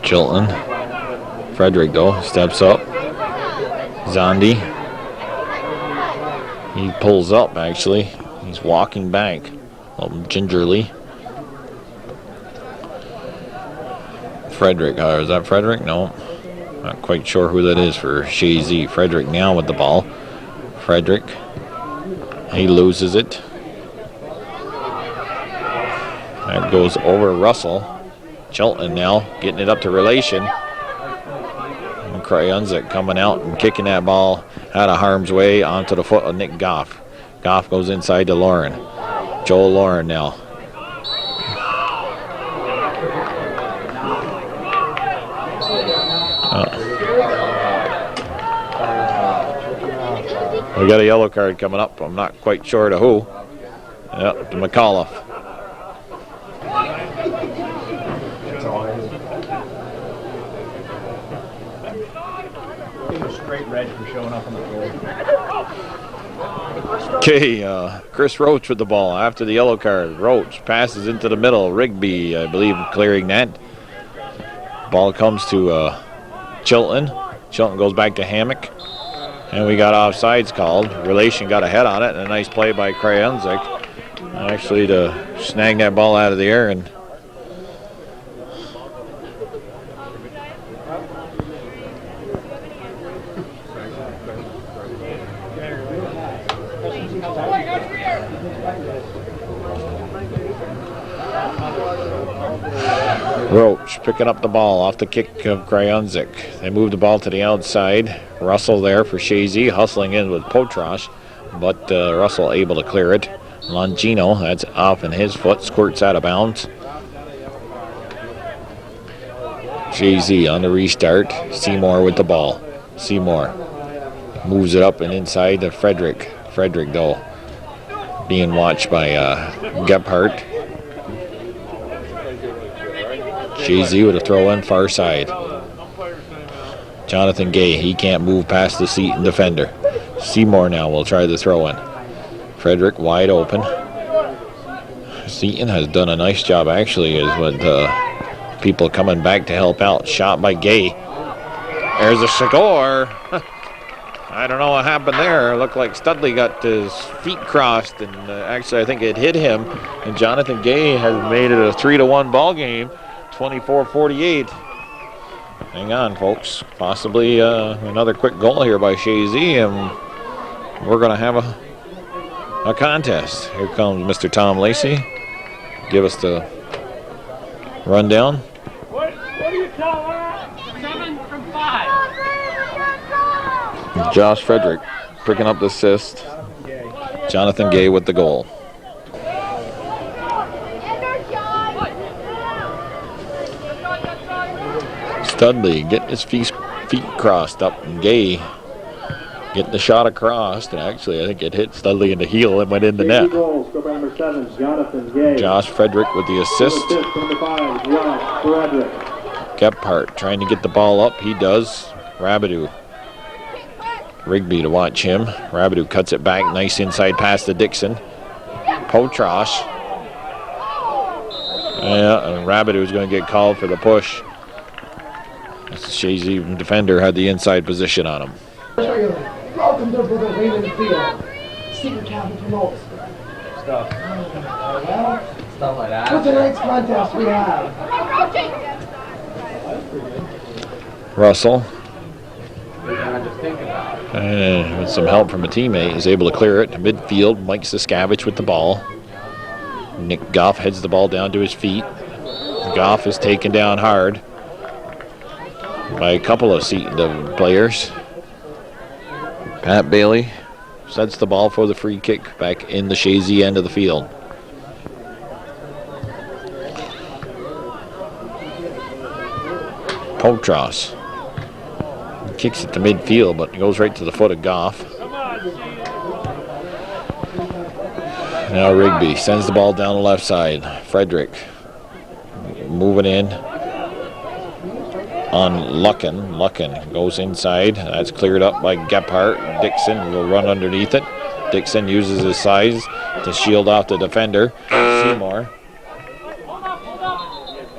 Chilton. Frederick, though, steps up. Zondi. He pulls up, actually. He's walking back gingerly. Frederick. Is that Frederick? No. Not quite sure who that is for Chazy. Frederick now with the ball. Frederick. He loses it. That goes over Russell. Chilton now getting it up to Relation. And Krajunzik coming out and kicking that ball out of harm's way onto the foot of Nick Goff. Goff goes inside to Lauren. Joel Lauren now. We got a yellow card coming up. I'm not quite sure to who. Yep, to McAuliffe. a straight red for showing up on the floor. Okay, Chris Roach with the ball after the yellow card. Roach passes into the middle. Rigby, I believe, clearing that. Ball comes to Chilton. Chilton goes back to Hammock. And we got offsides called. Relation got a head on it, and a nice play by Krajunzik. Actually to snag that ball out of the air and Roach picking up the ball off the kick of Krajunzik. They move the ball to the outside. Russell there for Chazy, hustling in with Potros, but Russell able to clear it. Longino, that's off in his foot, squirts out of bounds. Chazy on the restart. Seymour with the ball. Seymour moves it up and inside to Frederick. Frederick, though, being watched by Gephardt. Chazy with a throw in far side. Jonathan Gay, he can't move past the Seton defender. Seymour now will try the throw in. Frederick wide open. Seton has done a nice job actually is with people coming back to help out. Shot by Gay. There's a score. I don't know what happened there. It looked like Studley got his feet crossed, and actually I think it hit him. And Jonathan Gay has made it a 3-1 ball game, 24-48. Hang on, folks. Possibly another quick goal here by Chazy, and we're going to have a contest. Here comes Mr. Tom Lacey. Give us the rundown. What do you call that? 7 from 5. Josh Frederick picking up the assist. Jonathan Gay with the goal. Studley getting his feet crossed up, and Gay getting the shot across. And actually, I think it hit Studley in the heel and went in the net. Josh Frederick with the assist. Gephardt trying to get the ball up. He does. Rabideau. Rigby to watch him. Rabideau cuts it back. Nice inside pass to Dixon. Potros. Yeah, and Rabideau is going to get called for the push. The Chazy defender had the inside position on him. Welcome to Brother Raymond Field. Secret Captain promotes. Stuff. Stuff like that. For tonight's contest we have Russell. And with some help from a teammate, is able to clear it to midfield. Mike Siskavich with the ball. Nick Goff heads the ball down to his feet. Goff is taken down hard by a couple of Seton players. Pat Bailey sets the ball for the free kick back in the Chazy end of the field. Potros kicks it to midfield, but it goes right to the foot of Goff. Now Rigby sends the ball down the left side. Frederick moving in on Luckin. Luckin goes inside. That's cleared up by Gephardt. Dixon will run underneath it. Dixon uses his size to shield off the defender. Seymour.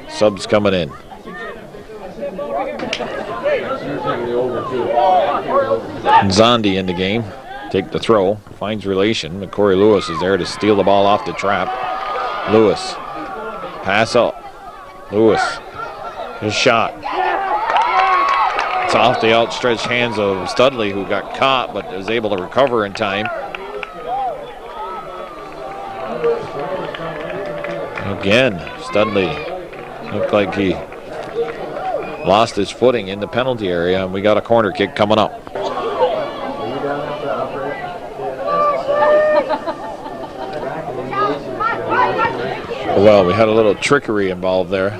Subs coming in. Zondi in the game. Take the throw. Finds relation. Corey Lewis is there to steal the ball off the trap. Lewis. Pass up. Lewis. His shot. It's off the outstretched hands of Studley, who got caught but was able to recover in time. Again, Studley looked like he lost his footing in the penalty area, and we got a corner kick coming up. Well, we had a little trickery involved there.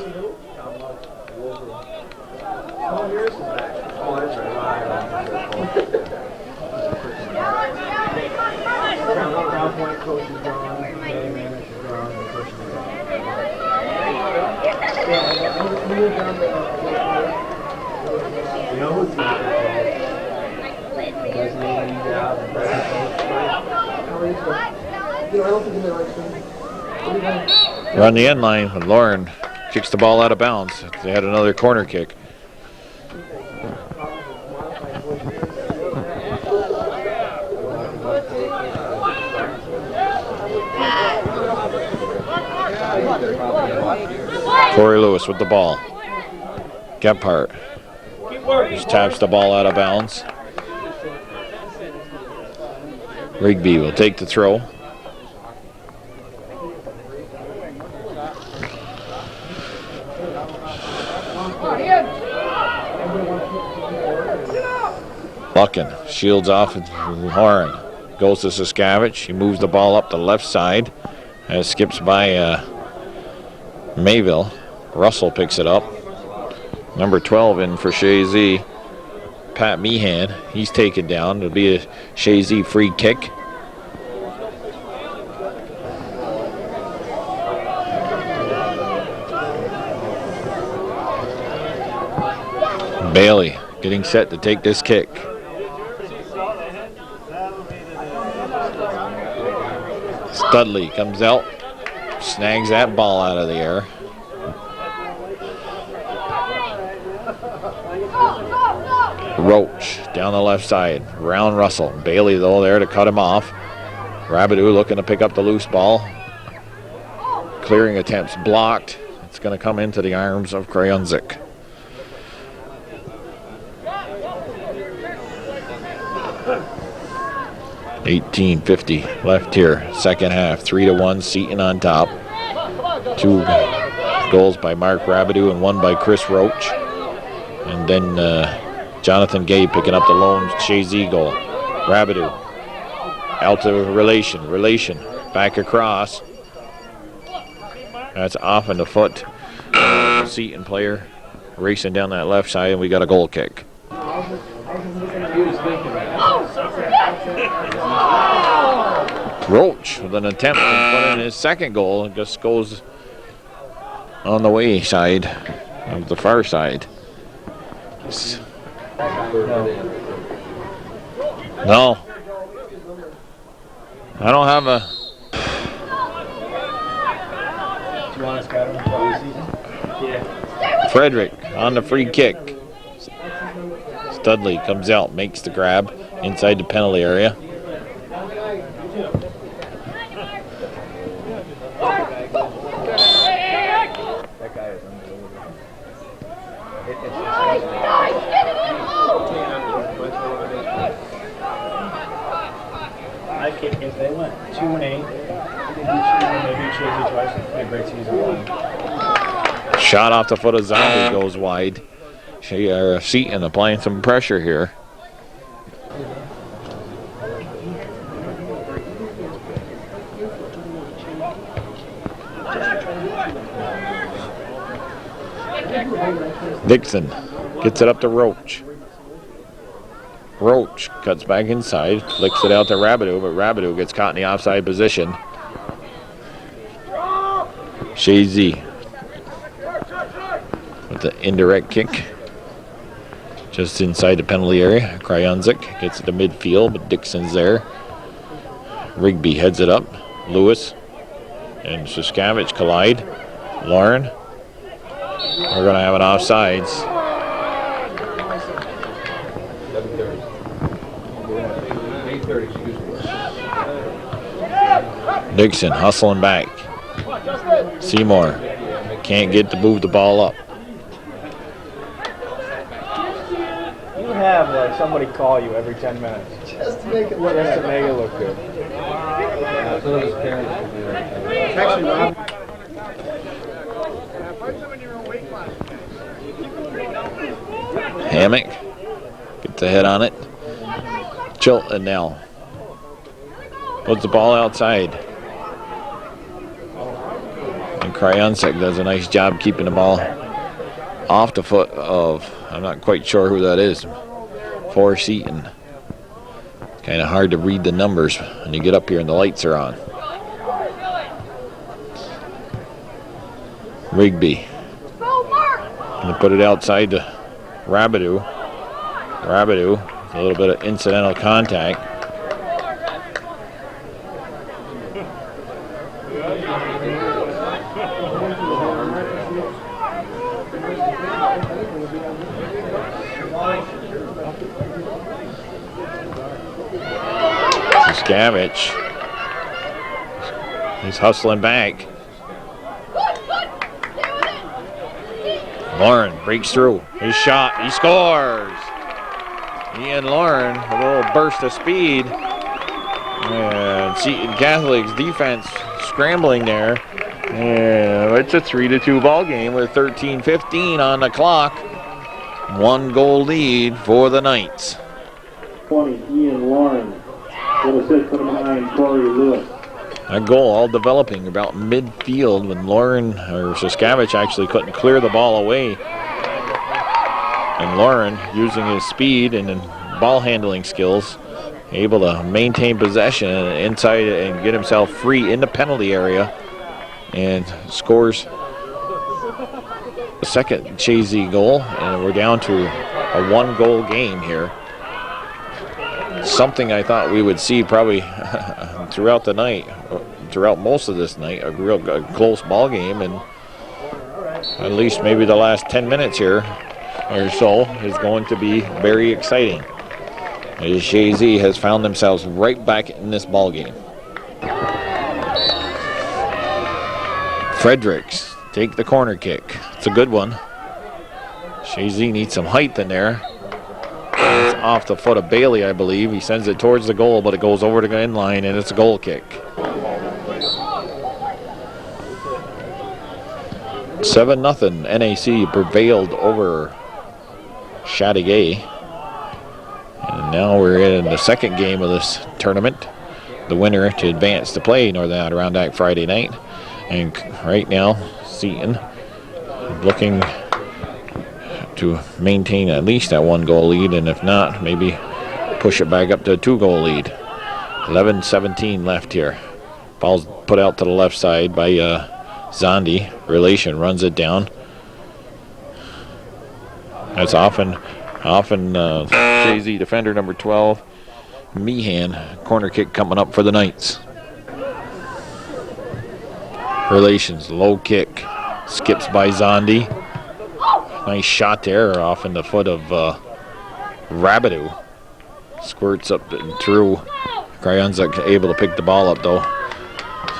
We're on the end line when Lauren kicks the ball out of bounds. They had another corner kick. Corey Lewis with the ball. Gephardt just taps the ball out of bounds. Rigby will take the throw. Buckin shields off with Horan. Goes to Saskavich. He moves the ball up the left side. And skips by Mayville. Russell picks it up. Number 12 in for Chazy. Pat Meehan. He's taken down. It'll be a Chazy free kick. Bailey getting set to take this kick. Studley comes out, snags that ball out of the air. Roach down the left side, round Russell. Bailey though there to cut him off. Rabideau looking to pick up the loose ball. Clearing attempts blocked. It's going to come into the arms of Krayunzik. $18:50 left here, second half. 3-1, Seton on top. 2 goals by Mark Rabideau and 1 by Chris Roach. And then Jonathan Gay picking up the lone Chazy goal. Rabideau out to relation, back across. That's off in the foot. Seton player racing down that left side, and we got a goal kick. Roach with an attempt to put in his second goal. It just goes on the way side of the far side. No. I don't have a... Do you want us to for season? Yeah. Frederick on the free kick. Studley comes out, makes the grab inside the penalty area. If they went 2-8, maybe Chazy twice, it'd be a great season. Shot off the foot of Zombie goes wide. Seton applying some pressure here. Dixon gets it up to Roach. Roach cuts back inside, flicks it out to Rabideau, but Rabideau gets caught in the offside position. Chazy with the indirect kick. Just inside the penalty area. Krayunzik gets it to midfield, but Dixon's there. Rigby heads it up. Lewis and Saskavich collide. Lauren. We're going to have an offsides. Dixon hustling back. Seymour can't get to move the ball up. You have like somebody call you every 10 minutes. Just to make it look Just to make it look good. So his parents could do that. Actually, Rob. Hammock gets the head on it. Chilton now puts the ball outside. And Krayunzik does a nice job keeping the ball off the foot of, I'm not quite sure who that is, for Seton. Kind of hard to read the numbers when you get up here and the lights are on. Rigby. Gonna put it outside to Rabideau. Rabideau A little bit of incidental contact. Skavich. He's hustling back. Lauren breaks through. His shot. He scores. Ian Lauren, a little burst of speed. And Seton Catholic's defense scrambling there. And it's a 3-2 ball game with 13:15 on the clock. 1 goal lead for the Knights. 20, Ian Lauren. With assist for number 9, Corey Lewis. That goal all developing about midfield when Lauren or Saskavich actually couldn't clear the ball away. And Lauren, using his speed and ball handling skills, able to maintain possession inside and get himself free in the penalty area and scores the second Chazy goal. And we're down to a 1-goal game here. Something I thought we would see probably throughout the night, throughout most of this night, a real close ball game, and at least maybe the last 10 minutes here or so is going to be very exciting. As Chazy has found themselves right back in this ball game. Fredericks take the corner kick. It's a good one. Chazy needs some height in there. It's off the foot of Bailey, I believe. He sends it towards the goal, but it goes over to the end line, and it's a goal kick. 7-0. NAC prevailed over Chateauguay. And now we're in the second game of this tournament. The winner to advance to play Northern Adirondack Friday night. And right now, Seton looking to maintain at least that 1-goal lead, and if not, maybe push it back up to a 2-goal lead. 11:17 left here. Ball's put out to the left side by Zondi. Relation runs it down. That's often Chazy defender number 12, Meehan. Corner kick coming up for the Knights. Relations, low kick. Skips by Zondi. Nice shot there off in the foot of Rabideau. Squirts up and through. Cryon's able to pick the ball up though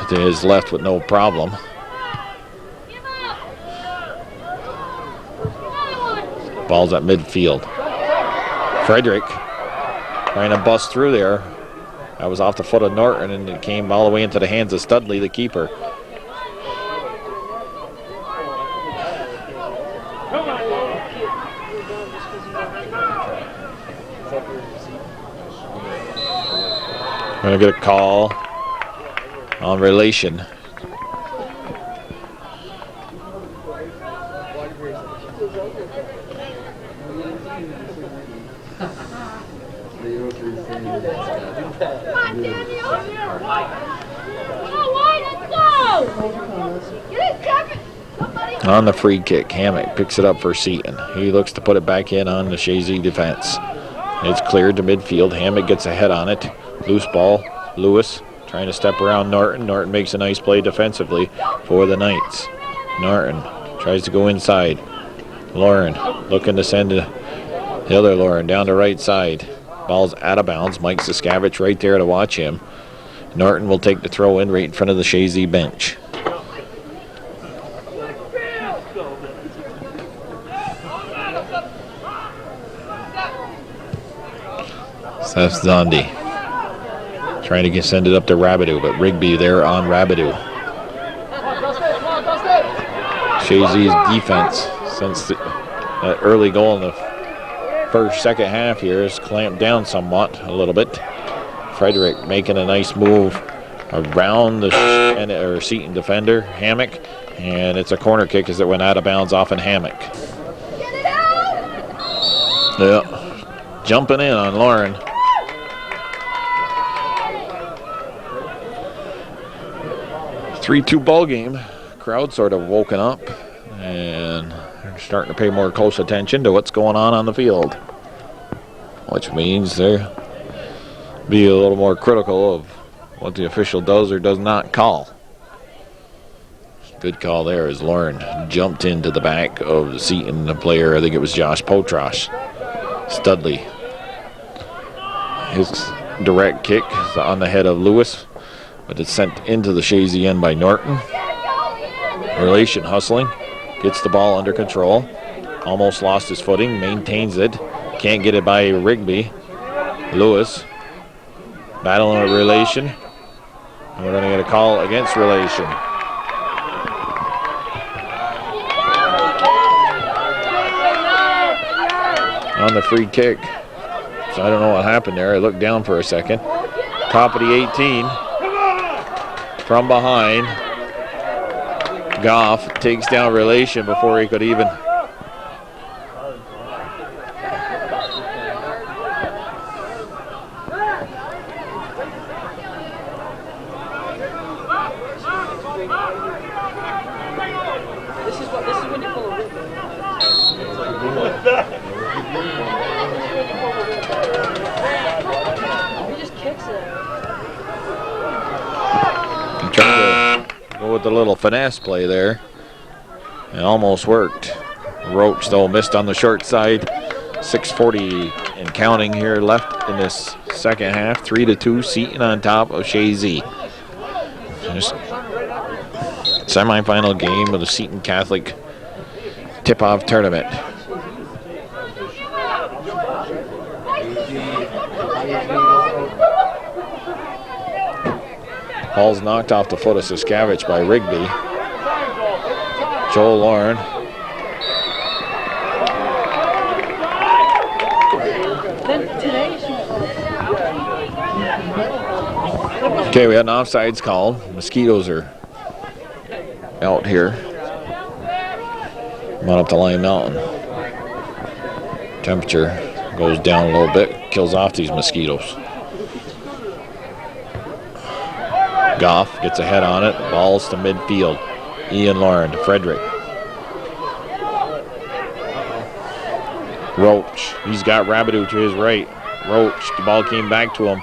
to his left with no problem. Ball's at midfield. Frederick trying to bust through there. That was off the foot of Norton, and it came all the way into the hands of Studley, the keeper. Going to get a call on Relation. On the free kick, Hammock picks it up for Seton. He looks to put it back in on the Chazy defense. It's cleared to midfield. Hammock gets a head on it. Loose ball. Lewis trying to step around Norton. Norton makes a nice play defensively for the Knights. Norton tries to go inside. Lauren looking to send the other Lauren down the right side. Ball's out of bounds. Mike Saskavich right there to watch him. Norton will take the throw in right in front of the Chazy bench. That's Zondi. Trying to send it up to Rabideau, but Rigby there on Rabideau. Chazy's defense since that early goal in the second half here has clamped down somewhat a little bit. Frederick making a nice move around the Seton defender, Hammock, and it's a corner kick as it went out of bounds off in Hammock. Yeah, jumping in on Lauren. A 3-2 ball game. Crowd sort of woken up and they're starting to pay more close attention to what's going on the field. which means they'll be a little more critical of what the official does or does not call. Good call there as Lauren jumped into the back of the Seton, the player, I think it was Josh Potros. Studley. His direct kick is on the head of Lewis, but it's sent into the Chazy end by Norton. Relation hustling, gets the ball under control. Almost lost his footing, maintains it. Can't get it by Rigby. Lewis battling with Relation. And we're going to get a call against Relation. On the free kick. So I don't know what happened there. I looked down for a second. Top of the 18. From behind. Goff takes down Relation before he could even. The little finesse play there. It almost worked. Roach, though, missed on the short side. 6:40 and counting here left in this second half. 3-2, Seton on top of Chazy. Just semifinal game of the Seton Catholic tip-off tournament. Ball's knocked off the foot of Siskavich by Rigby. Joel Lauren. Okay, we had an offsides call. Mosquitoes are out here. Not up to Lime Mountain. Temperature goes down a little bit, kills off these mosquitoes. Goff gets a head on it. Balls to midfield. Ian Lauren to Frederick. Roach. He's got Rabideau to his right. Roach. The ball came back to him.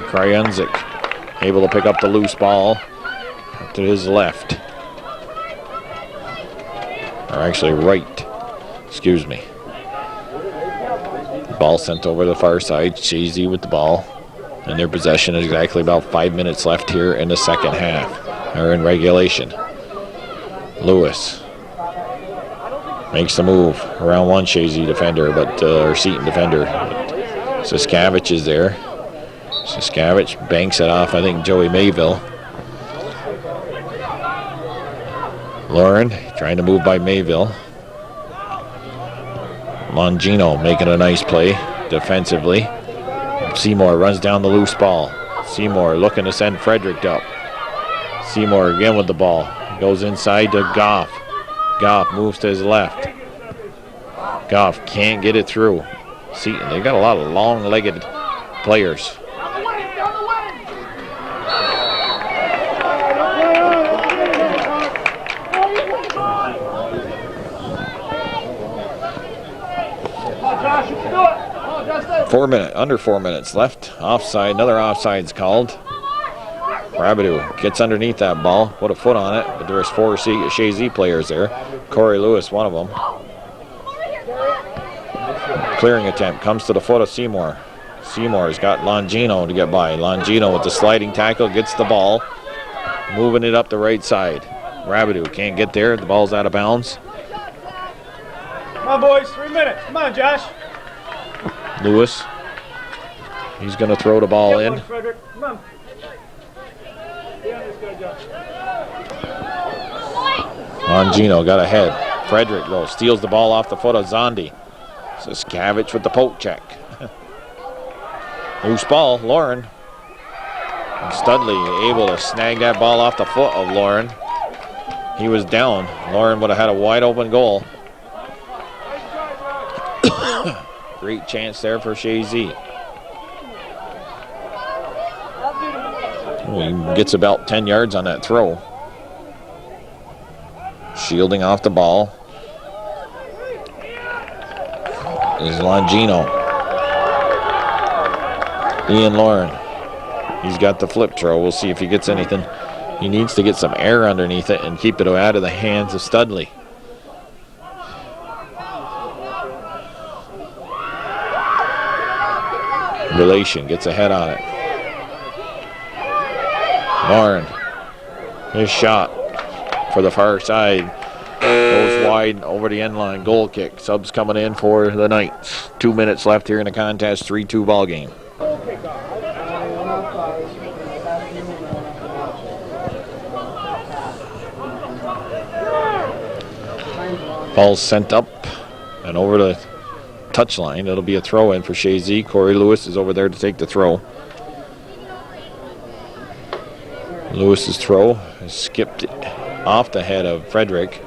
Krajunzik able to pick up the loose ball to his left. Or actually right. Excuse me. Ball sent over the far side. Chazy with the ball. In their possession, exactly about 5 minutes left here in the second half, or in regulation. Lewis makes the move around one Chazy defender, or Seton defender. Siskavich is there. Siskavich banks it off, I think, Joey Mayville. Lauren trying to move by Mayville. Longino making a nice play defensively. Seymour runs down the loose ball. Seymour looking to send Frederick up. Seymour again with the ball. Goes inside to Goff. Goff moves to his left. Goff can't get it through. Seton, they've got a lot of long-legged players. Under 4 minutes left. Offside, another offside's called. Rabideau gets underneath that ball, put a foot on it, but there's 4 Chazy players there. Corey Lewis, one of them. Clearing attempt comes to the foot of Seymour. Seymour's got Longino to get by. Longino with the sliding tackle gets the ball, moving it up the right side. Rabideau can't get there. The ball's out of bounds. Come on, boys. 3 minutes. Come on, Josh. Lewis. He's going to throw the ball in. Frederick. Come on. Longino got ahead. Frederick, though, steals the ball off the foot of Zondi. Siskavich with the poke check. Loose ball, Lauren. And Studley able to snag that ball off the foot of Lauren. He was down. Lauren would have had a wide open goal. Great chance there for Chazy. He gets about 10 yards on that throw. Shielding off the ball is Longino. Ian Lauren. He's got the flip throw. We'll see if he gets anything. He needs to get some air underneath it and keep it out of the hands of Studley. Relation gets a head on it. Lauren. His shot for the far side. Goes wide over the end line. Goal kick. Subs coming in for the Knights. 2 minutes left here in the contest. 3-2 ball game. Ball's sent up and over the touchline. It'll be a throw in for Chazy. Corey Lewis is over there to take the throw. Lewis's throw is skipped off the head of Frederick.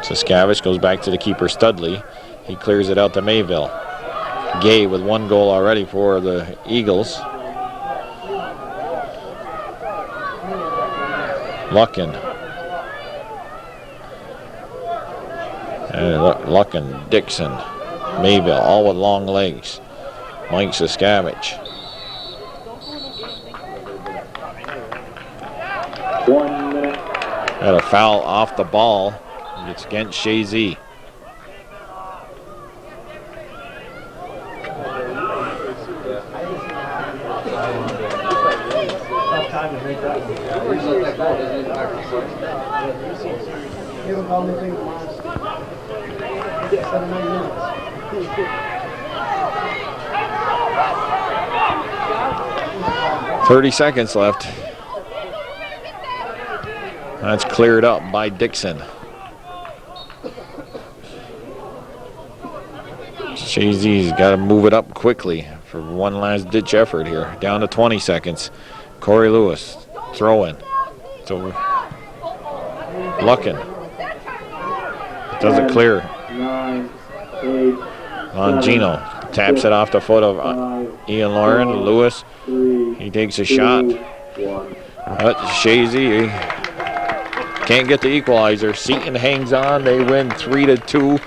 Saskavich goes back to the keeper Studley. He clears it out to Mayville. Gay with 1 goal already for the Eagles. Luckin. Luckin, Dixon, Mayville, all with long legs. Mike Saskavich. 1 minute. Had a foul off the ball. It's against Chazy. Tough time to make that one. You haven't called anything in the last 7 minutes. 30 seconds left. That's cleared up by Dixon. Chazy's got to move it up quickly for one last ditch effort here. Down to 20 seconds. Corey Lewis throwing. It's over. Luckin. Doesn't clear. 9, 8, Longino taps it off the foot of Ian Lauren. Lewis, 3, he takes a shot. 2, 1. But Chazy can't get the equalizer. Seton hangs on. They win 3-2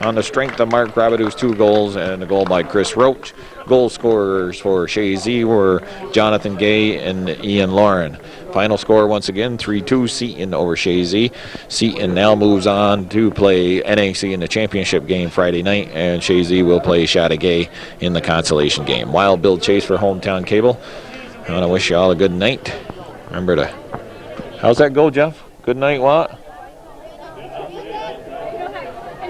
on the strength of Mark Rabidou's 2 goals and a goal by Chris Roach. Goal scorers for Chazy were Jonathan Gay and Ian Lauren. Final score once again, 3-2 Seton over Chazy. Seton now moves on to play NAC in the championship game Friday night, and Chazy will play Chateauguay in the consolation game. Wild Bill Chase for Hometown Cable. I want to wish you all a good night. Remember to... How's that go, Jeff? Good night, what?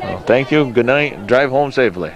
Well, thank you. Good night. Drive home safely.